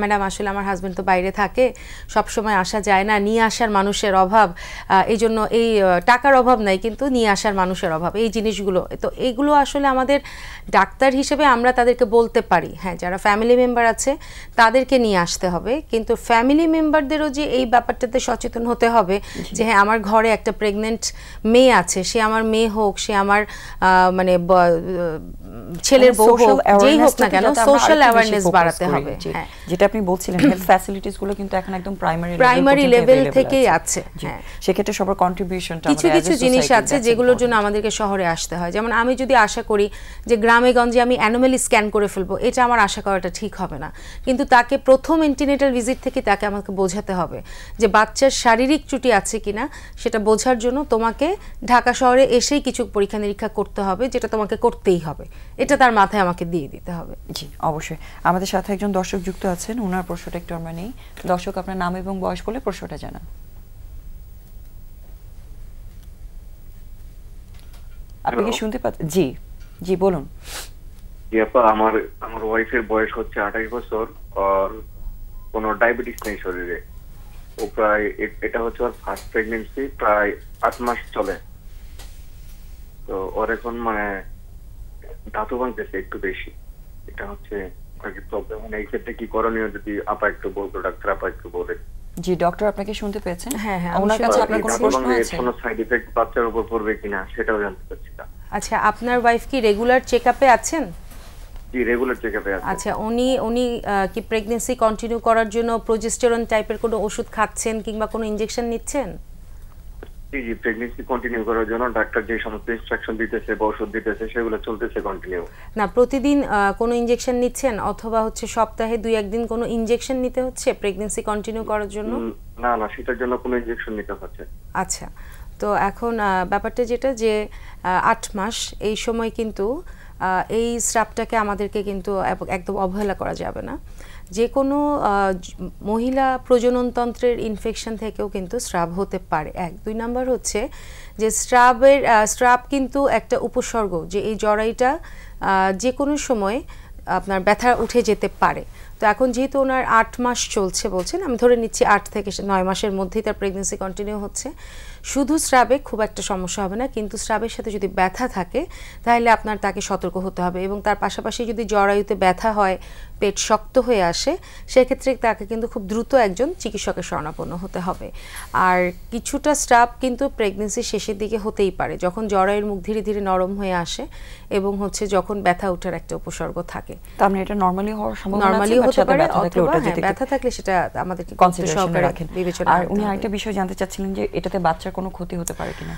ম্যাডাম আসলে আমার হাজব্যান্ড তো বাইরে থাকে, সব সময় আসা যায় না, নিয়ে আসার মানুষের অভাব, এই জন্য এই টাকার অভাব নাই কিন্তু নিয়ে আসার মানুষের অভাব, এই জিনিসগুলো। তো এইগুলো আসলে আমাদের ডাক্তার হিসেবে আমরা তাদেরকে বলতে পারি হ্যাঁ যারা ফ্যামিলি মেম্বার আছে তাদেরকে নিয়ে আসতে হবে, কিন্তু ফ্যামিলি মেম্বারদেরও যে এই ব্যাপারটাতে সচেতন হতে হবে যে হ্যাঁ আমার ঘরে একটা প্রেগনেন্ট মেয়ে আছে, সে আমার মেয়ে হোক, সে আমার মানে ছেলের বউ হোক, যেই হোক না কেন, সোশ্যাল অ্যাওয়ারনেস বাড়াতে হবে। হ্যাঁ যেটা আপনি বলছিলেন হেলথ ফ্যাসিলিটিস গুলো কিন্তু এখন একদম প্রাইমারি লেভেল থেকেই আছে। হ্যাঁ সেক্ষেত্রে সবার কন্ট্রিবিউশনটা কিছু কিছু জিনিস আছে যেগুলোর জন্য আমাদেরকে শহরে আসতে হয়। যেমন আমি যদি আশা করি যে গ্রামে গঞ্জে আমি অ্যানোমালি স্ক্যান করে ফেলবো, এটা আমার আশা করাটা ঠিক হবে না, কিন্তু তাকে প্রথম এন্টিনেটাল ভিজিট থেকে তাকে আমাকে বোঝাতে হবে যে বাচ্চার শারীরিক ত্রুটি আছে কিনা, সেটা বোঝার জন্য তোমাকে ঢাকা শহরে এসেই কিছু পরীক্ষা নিরীক্ষা করতে হবে, যেটা তোমাকে করতেই হবে, এটা তার মাথায় আমাকে দিয়ে দিতে হবে। জি অবশ্যই। আমাদের সাথে একজন দর্শক যুক্ত আছেন, ওনার প্রশ্নটা একটু আমরা নেই। দর্শক আপনার নাম এবং বয়স বলে প্রশ্নটা জানান। আপনি কি শুনতে পাচ্ছেন? জি জি বলুন। জি আপা, আমার আমার ওয়াইফের বয়স হচ্ছে 28 বছর, আর কোনো ডায়াবেটিস নেই শরীরে। ও প্রায় এটা হচ্ছে ওর ফার্স্ট প্রেগনেন্সি, প্রায় 8 মাস চলে। তো ওর এখন মানে দাঁতও ভাঙতেছে একটু বেশি। এটা হচ্ছে আর কি প্রবলেম। মানে এই ক্ষেত্রে কি করণীয় যদি আপা একটু বলতো, ডাক্তার আপা একটু বলে। জি ডক্টর আপনাকে শুনতে পেয়েছেন? হ্যাঁ, হ্যাঁ, আমি ওনার কাছে শুনতে আপনার কোনো দাঁত প্রশ্ন ভাঙলে আছে? কোনো সাইড ইফেক্ট বাচ্চার উপর পড়বে কিনা সেটাও জানতে চাচ্ছি না। আচ্ছা, আপনার ওয়াইফ কি রেগুলার চেকআপে আছেন? জি রেগুলার চেকআপে আছে। আচ্ছা, উনি কি প্রেগন্যান্সি কন্টিনিউ করার জন্য প্রোজেস্টেরন টাইপের কোনো ওষুধ খাচ্ছেন কিংবা কোনো ইনজেকশন নিচ্ছেন? জি জি, প্রেগন্যান্সি কন্টিনিউ করার জন্য ডাক্তার যে সমস্ত ইনস্ট্রাকশন দিতেছে বা ওষুধ দিতেছে সেগুলো চলতেছে কন্টিনিউ। না, প্রতিদিন কোনো ইনজেকশন নিচ্ছেন অথবা হচ্ছে সপ্তাহে 2-1 দিন কোনো ইনজেকশন নিতে হচ্ছে প্রেগন্যান্সি কন্টিনিউ করার জন্য? না না, সেটার জন্য কোনো ইনজেকশন নিতে হচ্ছে। আচ্ছা, তো এখন ব্যাপারটা যেটা যে 8 মাস এই সময় কিন্তু এই স্রাবটাকে আমাদেরকে কিন্তু একদম অবহেলা করা যাবে না। যে কোনো মহিলা প্রজননতন্ত্রের ইনফেকশন থেকেও কিন্তু স্রাব হতে পারে। 1-2 নাম্বার হচ্ছে যে স্রাব কিন্তু একটা উপসর্গ, যে এই জরায়ুটা যে কোনো সময় আপনার ব্যথা উঠে যেতে পারে। তো এখন যেহেতু ওনার 8 মাস চলছে বলছেন, আমি ধরে নিচ্ছি 8 থেকে 9 মাসের মধ্যেই তার প্রেগন্যান্সি কন্টিনিউ হচ্ছে। শুধু স্রাবে খুব একটা সমস্যা হবে না, কিন্তু স্রাবের সাথে যদি ব্যথা থাকে তাহলে আপনার তাকে সতর্ক হতে হবে। এবং তার পাশাপাশি যদি জরায়ুতে ব্যথা হয়, পেট শক্ত হয়ে আসে, সেক্ষেত্রে তাকে কিন্তু খুব দ্রুত একজন চিকিৎসকের শরণাপন্ন হতে হবে। আর কিছুটা স্রাব কিন্তু প্রেগন্যান্সির শেষের দিকে হতেই পারে, যখন জরায়ুর মুখ ধীরে ধীরে নরম হয়ে আসে এবং হচ্ছে যখন ব্যথা ওঠার একটা উপসর্গ থাকে। তার মানে এটা নরমালি হওয়ার সম্ভাবনা আছে? নরমালি হতে পারে, অথবা যদি ব্যথা থাকলে সেটা আমাদেরকে কনসিডারেশন রাখেন। বিবেচনা আর করতে উনি হবে। আরেকটা বিষয় জানতে চাচ্ছিলেন যে এটাতে বাচ্চার কোনো ক্ষতি হতে পারে কিনা?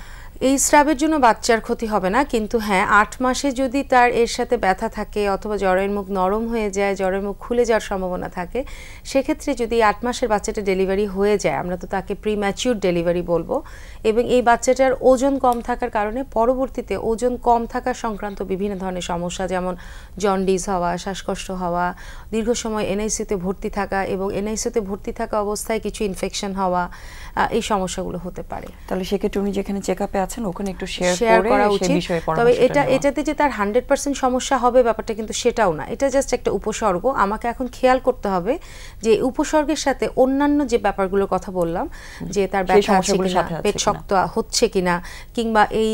এই স্রাবের জন্য বাচ্চার ক্ষতি হবে না, কিন্তু হ্যাঁ 8 মাসে যদি তার এর সাথে ব্যথা থাকে অথবা জরায়ুর মুখ নরম হয়ে যায়, জরায়ুর মুখ খুলে যাওয়ার সম্ভাবনা থাকে, সেক্ষেত্রে যদি 8 মাসের বাচ্চাটা ডেলিভারি হয়ে যায়, আমরা তো তাকে প্রিম্যাচিউর ডেলিভারি বলবো। এবং এই বাচ্চাটার ওজন কম থাকার কারণে পরবর্তীতে ওজন কম থাকা সংক্রান্ত বিভিন্ন ধরনের সমস্যা, যেমন জন্ডিস হওয়া, শ্বাসকষ্ট হওয়া, দীর্ঘ সময় এনআইসিউতে ভর্তি থাকা এবং এনআইসিউতে ভর্তি থাকা অবস্থায় কিছু ইনফেকশন হওয়া, এই সমস্যাগুলো হতে পারে। তাহলে সেক্ষেত্রে উনি যেখানে চেকআপে আছেন ওখানে একটু শেয়ার করা করে উচিত। সেই বিষয়ে পরামর্শ তবে নেওয়া। এটাতে যে তার 100% সমস্যা হবে ব্যাপারটা কিন্তু সেটাও না, এটা জাস্ট একটা উপসর্গ। আমাকে এখন খেয়াল করতে হবে যে উপসর্গের সাথে অন্যান্য যে ব্যাপারগুলোর কথা বললাম, যে তার ব্যথা আছে কিনা, পেট শক্ত হচ্ছে কিনা, কিংবা এই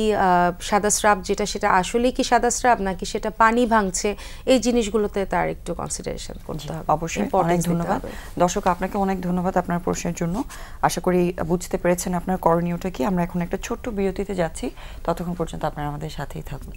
সাদা স্রাব যেটা সেটা আসলেই কি সাদা স্রাব নাকি সেটা পানি ভাঙছে, এই জিনিসগুলোতে তার একটু কনসিডারেশন করতে হবে। অবশ্যই, অনেক ধন্যবাদ দর্শক, আপনাকে অনেক ধন্যবাদ আপনার প্রশ্নের জন্য। আশা করি বুঝতে পেরেছেন আপনার করণীয়টা কি। আমরা এখন একটা ছোট্ট বিরতিতে যাচ্ছি, ততক্ষণ পর্যন্ত আপনারা আমাদের সাথেই থাকুন।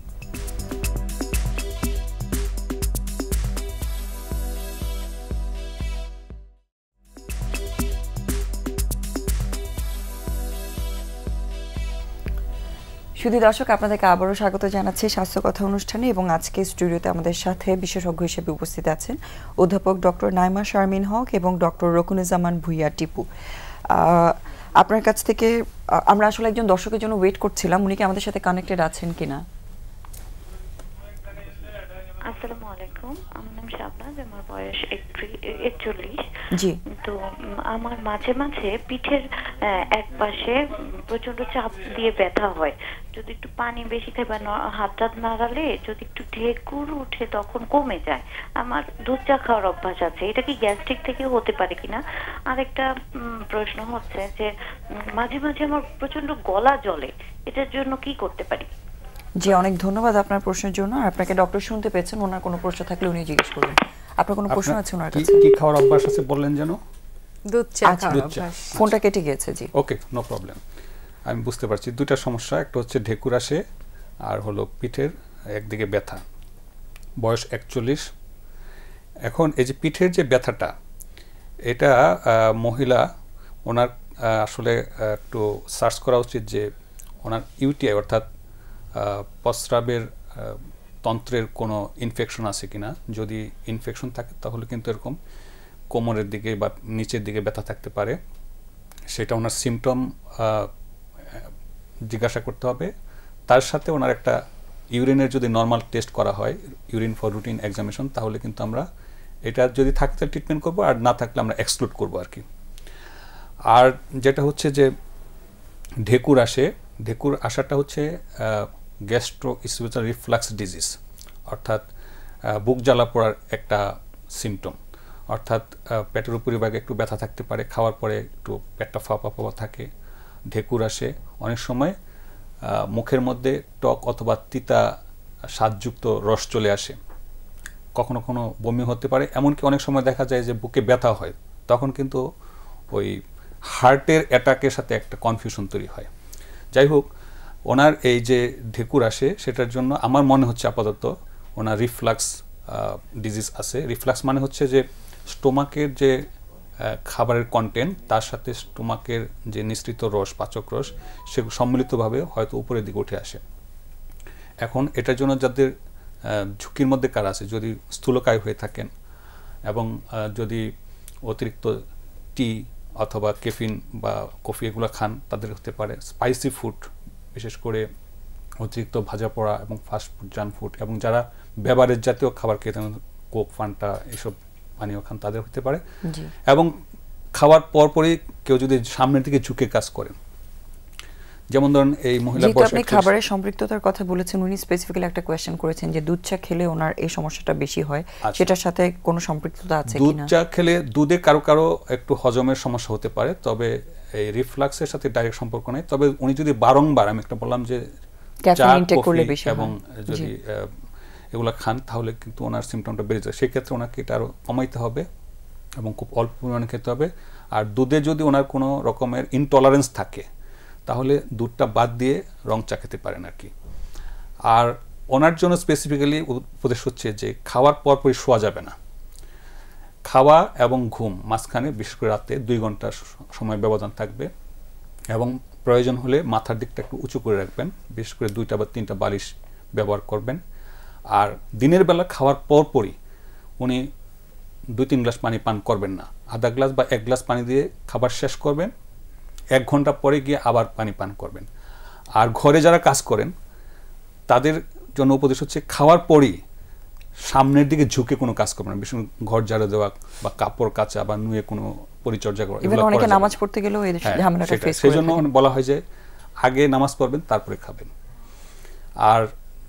শুধু দর্শক, আপনাদেরকে আবারও স্বাগত জানাচ্ছি স্বাস্থ্য কথা অনুষ্ঠানে। এবং আজকে স্টুডিওতে আমাদের সাথে বিশেষজ্ঞ হিসেবে উপস্থিত আছেন অধ্যাপক ডক্টর নাইমা শারমিন হক এবং ডক্টর রকুনুজ্জামান ভুইয়া টিপু। আপনার কাছ থেকে আমরা আসলে একজন দর্শকের জন্য ওয়েট করছিলাম, উনি কি আমাদের সাথে কানেক্টেড আছেন কিনা? আসসালামু আলাইকুম, আমার নাম শাবনাজ, আমার বয়স 41। জি। তো আমার মাঝে মাঝে পিঠের এক পাশে প্রচন্ড চাপ দিয়ে ব্যথা হয়। যদি একটু পানি বেশি খাই বা হাত টাত নাড়ালে যদি একটু ঢেকুর উঠে তখন কমে যায়। আমার দুধ চা খাওয়ার অভ্যাস আছে, এটা কি গ্যাস্ট্রিক থেকে হতে পারে কিনা? আরেকটা প্রশ্ন হচ্ছে যে মাঝে মাঝে আমার প্রচন্ড গলা জ্বলে, এটার জন্য কি করতে পারি? জি, অনেক ধন্যবাদ আপনার প্রশ্নের জন্য। আর আপনাকে ডক্টর শুনতে পেয়েছেন, ওনার কোনো প্রশ্ন থাকলে উনি জিজ্ঞেস করবেন। আপনার কোনো প্রশ্ন আছে ওনার কাছে? কি খাওয়ার অভ্যাস আছে বললেন যেন? দুধ চা খাওয়ার অভ্যাস। ফোনটা কেটে গিয়েছে। জি, ওকে, নো প্রবলেম। আমি বুঝতে পারছি দুইটা সমস্যা, একটা হচ্ছে ঢেকুর আসে আর হলো পিঠের একদিকে ব্যথা। বয়স 41। এখন এই যে পিঠের যে ব্যথাটা, এটা মহিলা ওনার আসলে একটু সার্চ করা উচিত যে ওনার ইউটিআই অর্থাৎ প্রস্রাবের তন্ত্রের কোনো ইনফেকশন আছে কিনা। যদি ইনফেকশন থাকে তাহলে কিন্তু এরকম কোমরের দিকে বা নিচের দিকে ব্যথা থাকতে পারে। সেটা ওনার সিমটম জিজ্ঞাসা করতে হবে। তার সাথে ওনার একটা ইউরিনের যদি নর্মাল টেস্ট করা হয়, ইউরিন ফর রুটিন এক্সামিনেশন, তাহলে কিন্তু আমরা এটা যদি থাকে তাহলে ট্রিটমেন্ট করবো, আর না থাকলে আমরা এক্সক্লুড করবো আর কি। আর যেটা হচ্ছে যে ঢেকুর আসে, ঢেকুর আসাটা হচ্ছে গ্যাস্ট্রোইসোফেজিয়াল রিফ্লাক্স ডিজিজ, অর্থাৎ বুক জ্বালা পড়ার একটা সিমটম, অর্থাৎ পেটের উপরিভাগে একটু ব্যথা থাকতে পারে, খাওয়ার পরে একটু পেটটা ফাঁপা ফাঁপা থাকে, ঢেকুর আসে, অনেক সময় মুখের মধ্যে টক অথবা তিতা স্বাদযুক্ত রস চলে আসে, কখনো কখনো বমি হতে পারে, এমনকি অনেক সময় দেখা যায় যে বুকে ব্যথা হয়, তখন কিন্তু ওই হার্টের অ্যাটাকের সাথে একটা কনফিউশন তৈরি হয়। যাই হোক, ওনার এই যে ঢেকুর আসে সেটার জন্য আমার মনে হচ্ছে আপাতত ওনার রিফ্লাক্স ডিজিজ আছে। রিফ্লাক্স মানে হচ্ছে যে স্টোমাকের যে খাবারের কন্টেন্ট তার সাথে স্টোমাকের যে নিঃসৃত রস, পাচক রস, সেগুলো সম্মিলিতভাবে হয়তো উপরের দিকে উঠে আসে। এখন এটার জন্য যাদের ঝুঁকির মধ্যে কারা আছে, যদি স্থূলকায় হয়ে থাকেন এবং যদি অতিরিক্ত টি অথবা কেফিন বা কফি এগুলো খান, তাদের হতে পারে। স্পাইসি ফুড, বিশেষ করে অতিরিক্ত ভাজা পোড়া এবং ফাস্ট ফুড, জাঙ্ক ফুড, এবং যারা বেভারেজ জাতীয় খাবার খেতে, কোক, ফান্টা এসব পানীয় খান, তাদের হতে পারে। এবং খাওয়ার পরপরই কেউ যদি সামনের দিকে ঝুঁকে কাজ করেন, যেমন ধরুন এই মহিলা আপনি খাবারের সম্পৃক্ততার কথা বলেছেন, উনি স্পেসিফিক্যালি একটা কোয়েশ্চেন করেছেন যে দুধ চা খেলে ওনার এই সমস্যাটা বেশি হয়, সেটার সাথে কোনো সম্পৃক্ততা আছে কিনা? দুধ চা খেলে দুধে কারো কারো একটু হজমের সমস্যা হতে পারে, তবে এই রিফ্লাক্সের সাথে ডাইরেক্ট সম্পর্ক নেই। তবে উনি যদি বারংবার, আমি একটা বললাম যে চা, কফি এবং যদি এগুলা খান, তাহলে কিন্তু ওনার সিমটমটা বেড়ে যায়। সেক্ষেত্রে ওনাকে এটা আরও কমাইতে হবে এবং খুব অল্প পরিমাণে খেতে হবে। আর দুধে যদি ওনার কোনো রকমের ইনটলারেন্স থাকে, তাহলে দুধটা বাদ দিয়ে রং চা খেতে পারেন আর কি। আর ওনার জন্য স্পেসিফিক্যালি উপদেশ হচ্ছে যে খাওয়ার পরপরই শোয়া যাবে না। খাওয়া এবং ঘুম মাঝখানে, বিশেষ করে রাতে 2 ঘন্টা সময় ব্যবধান থাকবে, এবং প্রয়োজন হলে মাথার দিকটা একটু উঁচু করে রাখবেন, বিশেষ করে 2টা বা 3টা বালিশ ব্যবহার করবেন। আর দিনের বেলা খাওয়ার পরপরই উনি 2-3 গ্লাস পানি পান করবেন না, আধা গ্লাস বা 1 গ্লাস পানি দিয়ে খাবার শেষ করবেন, 1 ঘন্টা পরে গিয়ে আবার পানি পান করবেন। আর ঘরে যারা কাজ করেন তাদের জন্য উপদেশ হচ্ছে খাওয়ার পরই সামনের দিকে ঝুঁকে কোনো কাজ করবেন না, বিশেষ করে ঘর ঝাড়ু দেওয়া বা কাপড় কাচা বা নুয়ে কোনো পরিচর্যা করা, এগুলো অনেকে নামাজ পড়তে গেলেও এই ঝামেলাটা ফেস করে। সেজন্য বলা হয় যে আগে নামাজ পড়বেন তারপরে খাবেন। আর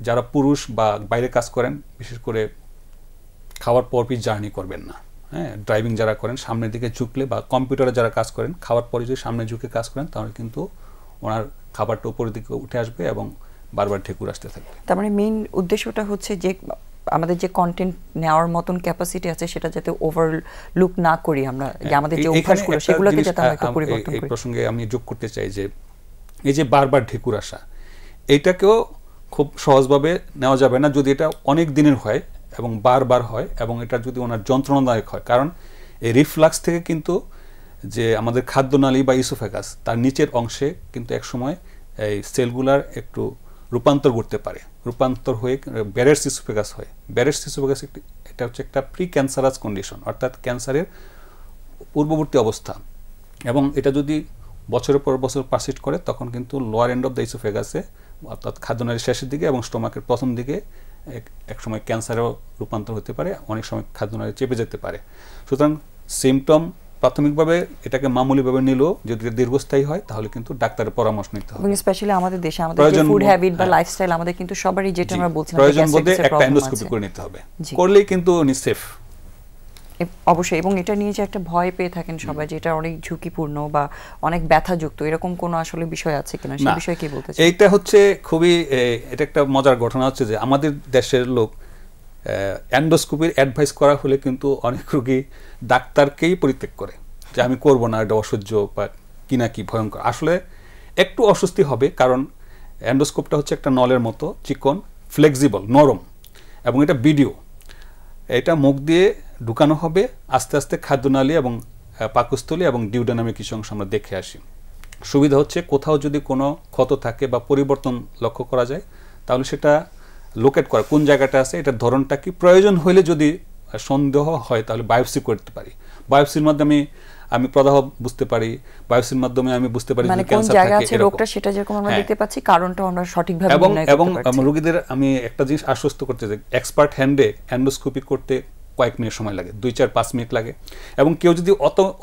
যারা পুরুষ বা বাইরে কাজ করেন, বিশেষ করে খাওয়ার পরপরই জার্নি করবেন না। হ্যাঁ, ড্রাইভিং যারা করেন সামনের দিকে ঝুঁকলে, বা কম্পিউটারে যারা কাজ করেন খাওয়ার পরে যদি সামনে ঝুঁকে কাজ করেন, তাহলে কিন্তু ওনার খাবারটা উপরের দিকে উঠে আসবে এবং বারবার ঢেকুর আসতে থাকবে। তার মানে মেইন উদ্দেশ্যটা হচ্ছে যে আমাদের যে কন্টেন্ট নেওয়ার মতন ক্যাপাসিটি আছে সেটা যাতে ওভারলুক না করি আমরা, যে আমাদের যে অভ্যাসগুলো সেগুলোকে যাতে আমরা একটু পরিবর্তন করি। এই প্রসঙ্গে আমি যোগ করতে চাই যে এই যে বারবার ঢেকুর আসা, এটাকেও খুব সহজভাবে নেওয়া যাবে না যদি এটা অনেক দিনের হয় এবং বারবার হয়, এবং এটা যদি ওনার যন্ত্রণাদায়ক হয়। কারণ এই রিফ্লাক্স থেকে কিন্তু যে আমাদের খাদ্যনালী বা ইসোফেগাস, তার নিচের অংশে কিন্তু একসময় এই সেলগুলার একটু রূপান্তর করতে পারে, রূপান্তর হয়ে ব্যারেটস ইসোফেগাস হয়। ব্যারেটস ইসোফেগাস এটা হচ্ছে একটা প্রি ক্যান্সারাস কন্ডিশন, অর্থাৎ ক্যান্সারের পূর্ববর্তী অবস্থা, এবং এটা যদি বছরের পর বছর পারসিস্ট করে, তখন কিন্তু লোয়ার এন্ড অফ দ্য ইসোফেগাসে, অর্থাৎ খাদ্যনালীর শেষের দিকে এবং স্টোমাকের প্রথম দিকে একসময় ক্যান্সারেও রূপান্তর হতে পারে, অনেক সময় খাদ্যনালী চেপে যেতে পারে। সুতরাং সিমটম প্রাথমিকভাবে এটাকে মামুলিভাবে নিলেও যদি দীর্ঘস্থায়ী হয়, তাহলে কিন্তু ডাক্তারের পরামর্শ নিতে হবে। এবং স্পেশালি আমাদের দেশে আমাদের যে ফুড হ্যাবিট বা লাইফস্টাইল, আমাদের কিন্তু সবারই, যেটা আমরা বলছিলাম, প্রয়োজন বোধে একটা এন্ডোস্কোপি করে নিতে হবে, করলেই কিন্তু উনি সেফ। অবশ্যই। এবং এটা নিয়ে যে একটা ভয় পেয়ে থাকেন সবাই, যে এটা অনেক ঝুঁকিপূর্ণ বা অনেক ব্যথাযুক্ত, এরকম কোনো আসলে বিষয় আছে কিনা, সেই বিষয়ে কি বলতে চাই? এইটা হচ্ছে খুবই, এটা একটা মজার ঘটনা হচ্ছে যে আমাদের দেশের লোক এন্ডোস্কোপির অ্যাডভাইস করা হলে কিন্তু অনেক রোগী ডাক্তারকেই পরিত্যাগ করে, যে আমি করব না, এটা অসহ্য বা কি না কি ভয়ঙ্কর। আসলে একটু অস্বস্তি হবে, কারণ এন্ডোস্কোপটা হচ্ছে একটা নলের মতো চিকন, ফ্লেক্সিবল, নরম, এবং এটা ভিডিও, এটা মুখ দিয়ে ঢুকানো হবে, আস্তে আস্তে খাদ্যনালী এবং পাকস্থলী এবং ডিউডানামিক কিছু অংশ আমরা দেখে আসি। সুবিধা হচ্ছে কোথাও যদি কোনো ক্ষত থাকে বা পরিবর্তন লক্ষ্য করা যায়, তাহলে সেটা লোকেট করা কোন জায়গাটা আছে, এটার ধরনটা কি, প্রয়োজন হলে যদি সন্দেহ হয় তাহলে বায়োপসি করতে পারি। বায়োপসির মাধ্যমে আমি প্রদাহ বুঝতে পারি, বায়োপসির মাধ্যমে আমি বুঝতে পারি মানে কোন জায়গা আছে রোগটা, সেটা যেরকম আমরা দেখতে পাচ্ছি, কারণটা আমরা সঠিকভাবে নির্ণয় করতে পারছি। এবং রোগীদের আমি একটা জিনিস আশ্বস্ত করতে চাই, এক্সপার্ট হ্যান্ডে এন্ডোস্কোপি করতে কয়েক মিনিট সময় লাগে, 2-4-5 মিনিট লাগে। এবং কেউ যদি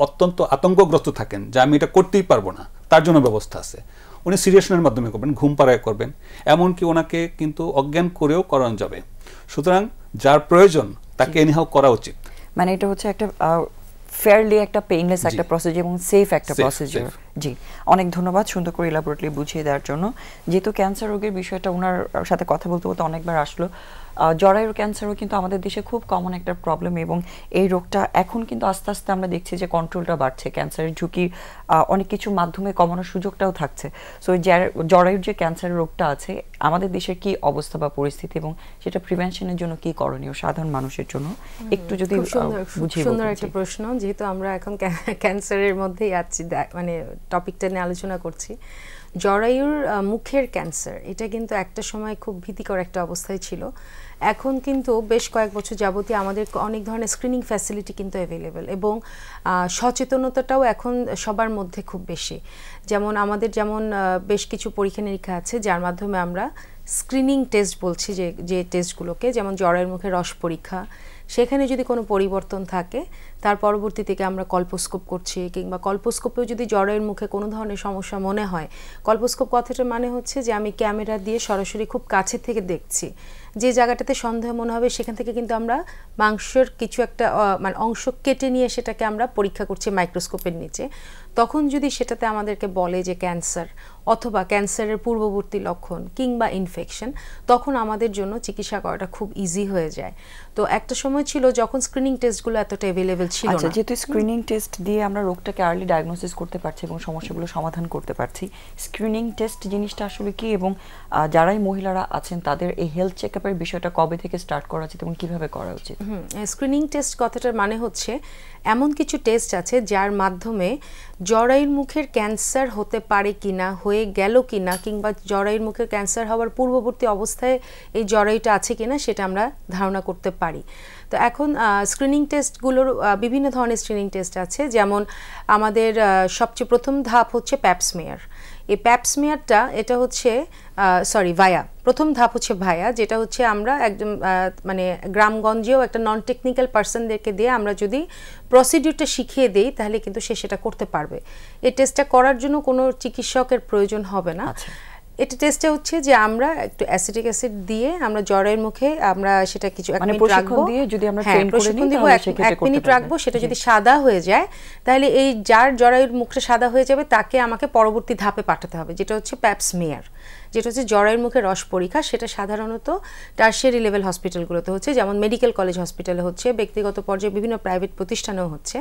অত্যন্ত আতঙ্কগ্রস্ত থাকেন যে আমি এটা করতেই পারবো না, তার জন্য ব্যবস্থা আছে। উনি সিরিয়াসনের মাধ্যমে করবেন, ঘুম পাড়ায় করবেন, এমনকি ওনাকে কিন্তু অজ্ঞান করেও করানো যাবে। সুতরাং যার প্রয়োজন তাকে এনিহাউ করা উচিত। মানে এটা হচ্ছে একটা ফেয়ারলি একটা পেইনলেস একটা প্রসিজার এবং সেফ একটা প্রসিজার। জি, অনেক ধন্যবাদ সুন্দর করে ইলাবোরেটলি বুঝিয়ে দেওয়ার জন্য। যেহেতু ক্যান্সার রোগের বিষয়টা ওনার সাথে কথা বলতে বলতে অনেকবার আসলো, জরায়ুর ক্যান্সারও কিন্তু আমাদের দেশে খুব কমন একটা প্রবলেম এবং এই রোগটা এখন কিন্তু আস্তে আস্তে আমরা দেখছি যে কন্ট্রোলটা বাড়ছে, ক্যান্সারের ঝুঁকি অনেক কিছুর মাধ্যমে কমানোর সুযোগটাও থাকছে। সো জরায়ুর যে ক্যান্সারের রোগটা আছে আমাদের দেশের কি অবস্থা বা পরিস্থিতি এবং সেটা প্রিভেনশনের জন্য কি করণীয় সাধারণ মানুষের জন্য একটু যদি বুঝিয়ে বলতেন। সুন্দর একটা প্রশ্ন, যেহেতু আমরা এখন ক্যান্সারের মধ্যেই আছি, মানে টপিকটা নিয়ে আলোচনা করছি। জরায়ুর মুখের ক্যান্সার এটা কিন্তু একটা সময় খুব ভীতিকর একটা অবস্থায় ছিল। এখন কিন্তু বেশ কয়েক বছর যাবতীয় আমাদের অনেক ধরনের স্ক্রিনিং ফ্যাসিলিটি কিন্তু অ্যাভেলেবেল এবং সচেতনতাটাও এখন সবার মধ্যে খুব বেশি। যেমন আমাদের বেশ কিছু পরীক্ষা নিরীক্ষা আছে যার মাধ্যমে আমরা স্ক্রিনিং টেস্ট বলছি যে টেস্টগুলোকে, যেমন জরায়ুর মুখে রস পরীক্ষা, সেখানে যদি কোনো পরিবর্তন থাকে তার পরবর্তী থেকে আমরা কল্পোস্কোপ করছি, কিংবা কল্পোস্কোপেও যদি জরায়ুর মুখে কোনো ধরনের সমস্যা মনে হয়, কল্পোস্কোপ কথাটা মানে হচ্ছে যে আমি ক্যামেরা দিয়ে সরাসরি খুব কাছে থেকে দেখছি, যে জায়গাটাতে সন্দেহ মনে হবে সেখান থেকে কিন্তু আমরা মাংসের কিছু একটা মানে অংশ কেটে নিয়ে সেটাকে আমরা পরীক্ষা করছি মাইক্রোস্কোপের নিচে। তখন যদি সেটাতে আমাদেরকে বলে যে ক্যান্সার অথবা ক্যান্সারের পূর্ববর্তী লক্ষণ কিংবা ইনফেকশন, তখন আমাদের জন্য চিকিৎসা করাটা খুব ইজি হয়ে যায়। তো একটা সময় ছিল যখন স্ক্রিনিং টেস্টগুলো এতটা অ্যাভেলেবেল ছিল না। আচ্ছা, যেহেতু স্ক্রিনিং টেস্ট দিয়ে আমরা রোগটাকে আর্লি ডায়াগনোসিস করতে পারছি এবং সমস্যাগুলো সমাধান করতে পারছি, স্ক্রিনিং টেস্ট জিনিসটা আসলে কি এবং যারাই মহিলারা আছেন তাদের এই হেলথ চেকআপের বিষয়টা কবে থেকে স্টার্ট করা উচিত এবং কিভাবে করা উচিত? স্ক্রিনিং টেস্ট কথাটার মানে হচ্ছে এমন কিছু টেস্ট আছে যার মাধ্যমে জরায়ুর মুখের ক্যান্সার হতে পারে কিনা, হয়ে গেল কিনা, কিংবা জরায়ুর মুখের ক্যান্সার হওয়ার পূর্ববর্তী অবস্থায় এই জরায়ুটা আছে কিনা সেটা আমরা ধারণা করতে পারি। তো এখন স্ক্রিনিং টেস্টগুলোর বিভিন্ন ধরনের স্ক্রিনিং টেস্ট আছে, যেমন আমাদের সবচেয়ে প্রথম ধাপ হচ্ছে প্যাপসমিয়ার। এই প্যাপসমিয়ারটা এটা হচ্ছে ভায়া, প্রথম ধাপ হচ্ছে ভায়া, যেটা হচ্ছে আমরা একদম মানে গ্রামগঞ্জেও একটা নন টেকনিক্যাল পার্সনদেরকে দিয়ে আমরা যদি প্রসিডিউরটা শিখিয়ে দেই তাহলে কিন্তু সে সেটা করতে পারবে। এই টেস্টটা করার জন্য কোনো চিকিৎসকের প্রয়োজন হবে না। এটা টেস্টটা হচ্ছে যে আমরা একটু অ্যাসিটিক অ্যাসিড দিয়ে আমরা জরায়ুর মুখে আমরা সেটা কিছু এক মিনিট রাখবো, প্রশিক্ষণ দিব, 1 মিনিট রাখবো। সেটা যদি সাদা হয়ে যায় তাহলে এই যার জরায়ুর মুখটা সাদা হয়ে যাবে তাকে আমাকে পরবর্তী ধাপে পাঠাতে হবে, যেটা হচ্ছে প্যাপসমিয়ার, যেটা হচ্ছে জরায়ুর মুখে রস পরীক্ষা। সেটা সাধারণত টারশিয়ারি লেভেল হসপিটালগুলোতে হচ্ছে, যেমন মেডিকেল কলেজ হসপিটালে হচ্ছে, ব্যক্তিগত পর্যায়ে বিভিন্ন প্রাইভেট প্রতিষ্ঠানেও হচ্ছে।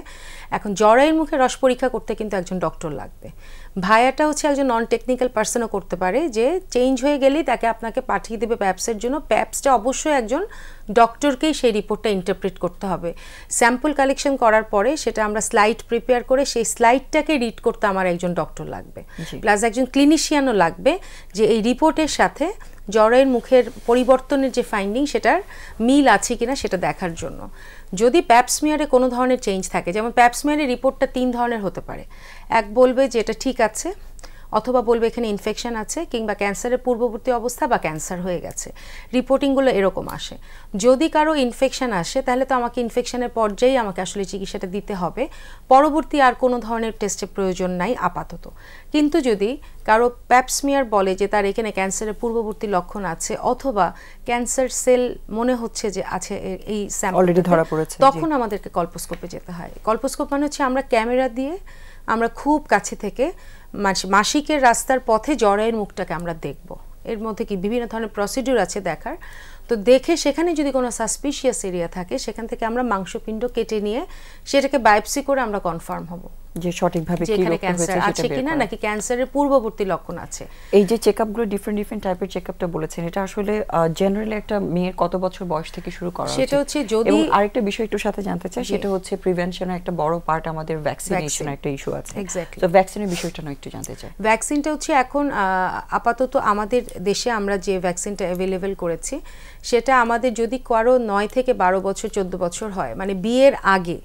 এখন জরায়ুর মুখে রস পরীক্ষা করতে কিন্তু একজন ডক্টর লাগবে। ভায়াটা হচ্ছে একজন নন টেকনিক্যাল পার্সনও করতে পারে, যে চেঞ্জ হয়ে গেলেই তাকে আপনাকে পাঠিয়ে দেবে প্যাপসের জন্য। প্যাপসটা অবশ্যই একজন ডক্টরকেই সেই রিপোর্টটা ইন্টারপ্রেট করতে হবে। স্যাম্পল কালেকশন করার পরে সেটা আমরা স্লাইড প্রিপেয়ার করে সেই স্লাইডটাকে রিড করতে আমার একজন ডক্টর লাগবে, প্লাস একজন ক্লিনিশিয়ানও লাগবে, যে এই রিপোর্টের সাথে জরায়ুর মুখের পরিবর্তনের যে ফাইন্ডিং সেটার মিল আছে কিনা সেটা দেখার জন্য। যদি প্যাপসমিয়ারে কোনো ধরনের চেঞ্জ থাকে, যেমন প্যাপসমিয়ারের রিপোর্টটা 3 ধরনের হতে পারে, এক বলবে যে এটা ঠিক আছে, অথবা বলবে এখানে ইনফেকশন আছে, কিংবা ক্যান্সারের পূর্ববর্তী অবস্থা বা ক্যান্সার হয়ে গেছে। রিপোর্টিংগুলো এরকম আসে। যদি কারো ইনফেকশন আসে তাহলে তো আমাকে ইনফেকশনের পর্যায়ে আমাকে আসলে চিকিৎসাটা দিতে হবে, পরবর্তী আর কোনো ধরনের টেস্টের প্রয়োজন নাই আপাতত। কিন্তু যদি কারো প্যাপসমিয়ার বলে যে তার এখানে ক্যান্সারের পূর্ববর্তী লক্ষণ আছে, অথবা ক্যান্সার সেল মনে হচ্ছে যে আছে এই অলরেডি ধরা পড়েছে, তখন আমাদেরকে কল্পোস্কোপে যেতে হয়। কল্পোস্কোপ মানে হচ্ছে আমরা ক্যামেরা দিয়ে আমরা খুব কাছে থেকে মাসিকের রাস্তার পথে জরায়ুর মুখটাকে আমরা দেখব। এর মধ্যে কি বিভিন্ন ধরনের প্রসিডিউর আছে দেখার, তো দেখে সেখানে যদি কোনো সাসপিশিয়াস এরিয়া থাকে সেখান থেকে আমরা মাংসপিণ্ড কেটে নিয়ে সেটাকে বায়োপসি করে আমরা কনফার্ম হব যে সঠিকভাবে কি রোগ হয়েছে আছে কিনা, নাকি ক্যান্সারের পূর্ববর্তী লক্ষণ আছে। এই যে চেকআপগুলো ডিফারেন্ট টাইপের চেকআপটা বলেছেন, এটা আসলে জেনারেলি একটা মেয়ের কত বছর বয়স থেকে শুরু করা উচিত? সেটা হচ্ছে যদি আরেকটা বিষয় একটু সাথে জানতে চাই, সেটা হচ্ছে প্রিভেনশনের একটা বড় পার্ট আমাদের ভ্যাকসিনেশন একটা ইস্যু আছে। তো ভ্যাকসিনের বিষয়টা না একটু জানতে চাই। ভ্যাকসিনটা হচ্ছে এখন আপাতত আমাদের দেশে আমরা যে ভ্যাকসিনটা অ্যাভেলেবেল করেছি সেটা আমাদের যদি কারো 9 থেকে 12 বছর 14 বছর হয়, মানে বিয়ের আগে,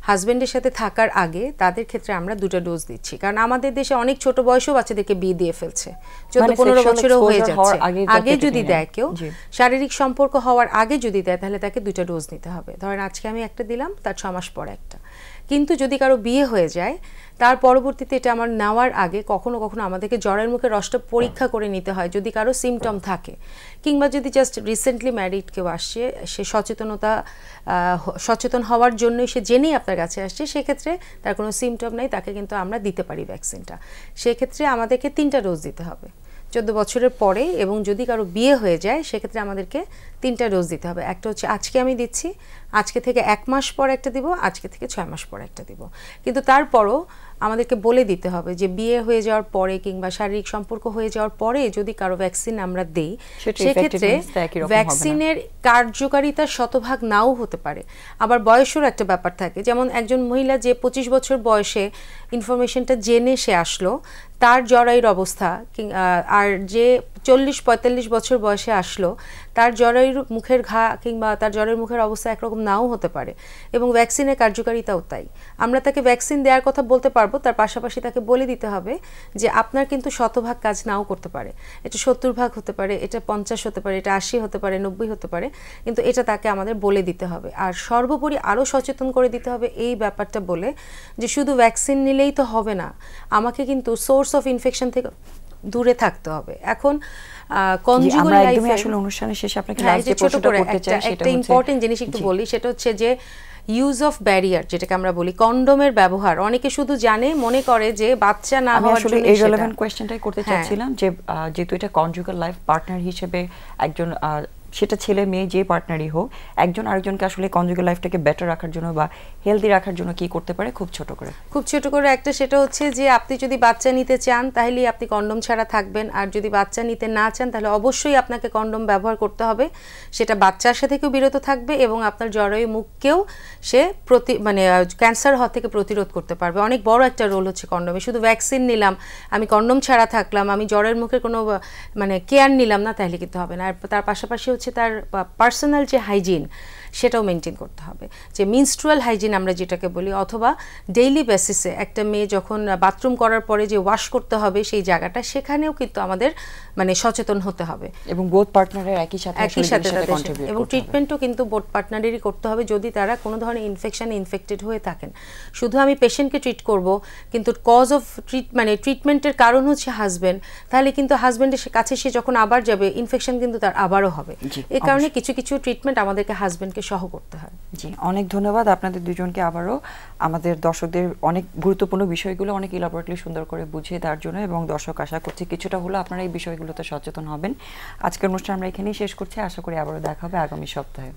হাজবেন্ডের সাথে থাকার আগে, তাদের ক্ষেত্রে আমরা 2টা ডোজ দিচ্ছি। কারণ আমাদের দেশে অনেক ছোট বয়সেও বাচ্চাদেরকে বিয়ে দিয়ে ফেলছে, 14-15 বছরও হয়ে যাচ্ছে। আগে যদি দেয় কেউ, শারীরিক সম্পর্ক হওয়ার আগে যদি দেয়, তাহলে তাকে 2টা ডোজ নিতে হবে। ধরেন আজকে আমি একটা দিলাম, তার 6 মাস পর একটা। কিন্তু যদি কারো বিয়ে হয়ে যায় তার পরবর্তীতে এটা আমার নেওয়ার আগে কখনো কখনো আমাদেরকে জ্বরের মুখে রসটা পরীক্ষা করে নিতে হয় যদি কারো সিমটম থাকে, কিংবা যদি জাস্ট রিসেন্টলি ম্যারিড কেউ আসছে, সে সচেতন হওয়ার জন্যই সে জেনেই আপনার কাছে আসছে, সেক্ষেত্রে তার কোনো সিমটম নেই, তাকে কিন্তু আমরা দিতে পারি ভ্যাকসিনটা। সেক্ষেত্রে আমাদেরকে 3টা ডোজ দিতে হবে 14 বছরের পরে, এবং যদি কারো বিয়ে হয়ে যায় সেক্ষেত্রে আমাদেরকে 3টা ডোজ দিতে হবে। একটা হচ্ছে আজকে আমি দিচ্ছি, আজকে থেকে 1 মাস পর একটা দিব, আজকে থেকে 6 মাস পর একটা দিব। কিন্তু তারপরও আমাদেরকে বলে দিতে হবে যে বিয়ে হয়ে যাওয়ার পরে কিংবা শারীরিক সম্পর্ক হয়ে যাওয়ার পরে যদি কারো ভ্যাকসিন আমরা দেই, সেক্ষেত্রে ভ্যাকসিনের কার্যকারিতা শতভাগ নাও হতে পারে। আবার বয়সের একটা ব্যাপার থাকে, যেমন একজন মহিলা যে 25 বছর বয়সে ইনফরমেশনটা জেনে সে আসলো, তার জরায়ুর অবস্থা, আর যে 40-45 বছর বয়সে আসলো তার জরায়ুর মুখের ঘা কিংবা তার জরায়ুর মুখের অবস্থা একরকম নাও হতে পারে, এবং ভ্যাকসিনের কার্যকারিতাও তাই। আমরা তাকে ভ্যাকসিন দেওয়ার কথা বলতে পারবো, তার পাশাপাশি তাকে বলে দিতে হবে যে আপনার কিন্তু 100% কাজ নাও করতে পারে, এটা 70% হতে পারে, এটা 50 হতে পারে, এটা 80 হতে পারে, 90 হতে পারে, কিন্তু এটা তাকে আমাদের বলে দিতে হবে। আর সর্বোপরি আরও সচেতন করে দিতে হবে এই ব্যাপারটা বলে যে শুধু ভ্যাকসিন নিলেই তো হবে না, আমাকে কিন্তু সোর্স অফ ইনফেকশন থেকে দূরে থাকতে হবে। এখন কনজুগাল লাইফে আসলে অনুষ্ঠানের শেষে আপনাকে ছোট করে একটা ইম্পর্টেন্ট জিনিস একটু বলি, সেটা হচ্ছে যে ইউজ অফ ব্যারিয়ার, যেটাকে আমরা বলি কন্ডোমের ব্যবহার। অনেকে শুধু জানে, মনে করে যে বাচ্চা না হওয়ার জন্য। আমি আসলে এই রিলেভেন্ট কোশ্চেনটাই করতে চাচ্ছিলাম যে যেহেতু এটা কনজুগাল লাইফ পার্টনার হিসেবে একজন, সেটা ছেলে মেয়ে যে পার্টনারই হোক, একজন আরেকজনকে আসলে কনজুগাল লাইফটাকে বেটার রাখার জন্য বা হেলদি রাখার জন্য কি করতে পারে, খুব ছোট করে একটা, সেটা হচ্ছে যে আপনি যদি বাচ্চা নিতে চান তাহলে আপনি কন্ডোম ছাড়া থাকবেন, আর যদি বাচ্চা নিতে না চান তাহলে অবশ্যই আপনাকে কন্ডোম ব্যবহার করতে হবে। সেটা বাচ্চার সাথে থেকেও বিরত থাকবে এবং আপনার জরায়ু মুখকেও সে ক্যান্সার হওয়া থেকে প্রতিরোধ করতে পারবে। অনেক বড় একটা রোল হচ্ছে কন্ডোমে। শুধু ভ্যাকসিন নিলাম, আমি কন্ডোম ছাড়া থাকলাম, আমি জরায়ুর মুখের কোনো কেয়ার নিলাম না, তাহলে কিন্তু হবে না। আর তার পাশাপাশি হচ্ছে তার পার্সোনাল যে হাইজিন সেটাও মেনটেন করতে হবে, যে মিনস্ট্রুয়াল হাইজিন আমরা যেটাকে বলি, অথবা ডেইলি বেসিসে একটা মেয়ে যখন বাথরুম করার পরে যে ওয়াশ করতে হবে সেই জায়গাটা, সেখানেও কিন্তু আমাদের সচেতন হতে হবে, এবং বোথ পার্টনারের একই সাথে এবং ট্রিটমেন্টও কিন্তু বোথ পার্টনারেরই করতে হবে যদি তারা কোনো ধরনের ইনফেক্টেড হয়ে থাকেন। শুধু আমি পেশেন্টকে ট্রিট করব কিন্তু কজ অফ ট্রিটমেন্টের কারণ হচ্ছে হাজবেন্ড, তাহলে কিন্তু হাজবেন্ডের কাছে সে যখন আবার যাবে ইনফেকশন কিন্তু তার আবারও হবে। এই কারণে কিছু কিছু ট্রিটমেন্ট আমাদেরকে হাজবেন্ডকে সহ করতে হয়। জি, অনেক ধন্যবাদ আপনাদের দুজনকে আবারও আমাদের দর্শকদের অনেক গুরুত্বপূর্ণ বিষয়গুলো অনেক ইলাবোরেটলি সুন্দর করে বুঝিয়ে দেওয়ার জন্য, এবং দর্শক আশা করছি কিছুটা হলো আপনারা এই বিষয়গুলোতে সচেতন হবেন। আজকের অনুষ্ঠান আমরা এখানেই শেষ করছি, আশা করি আবারও দেখা হবে আগামী সপ্তাহে।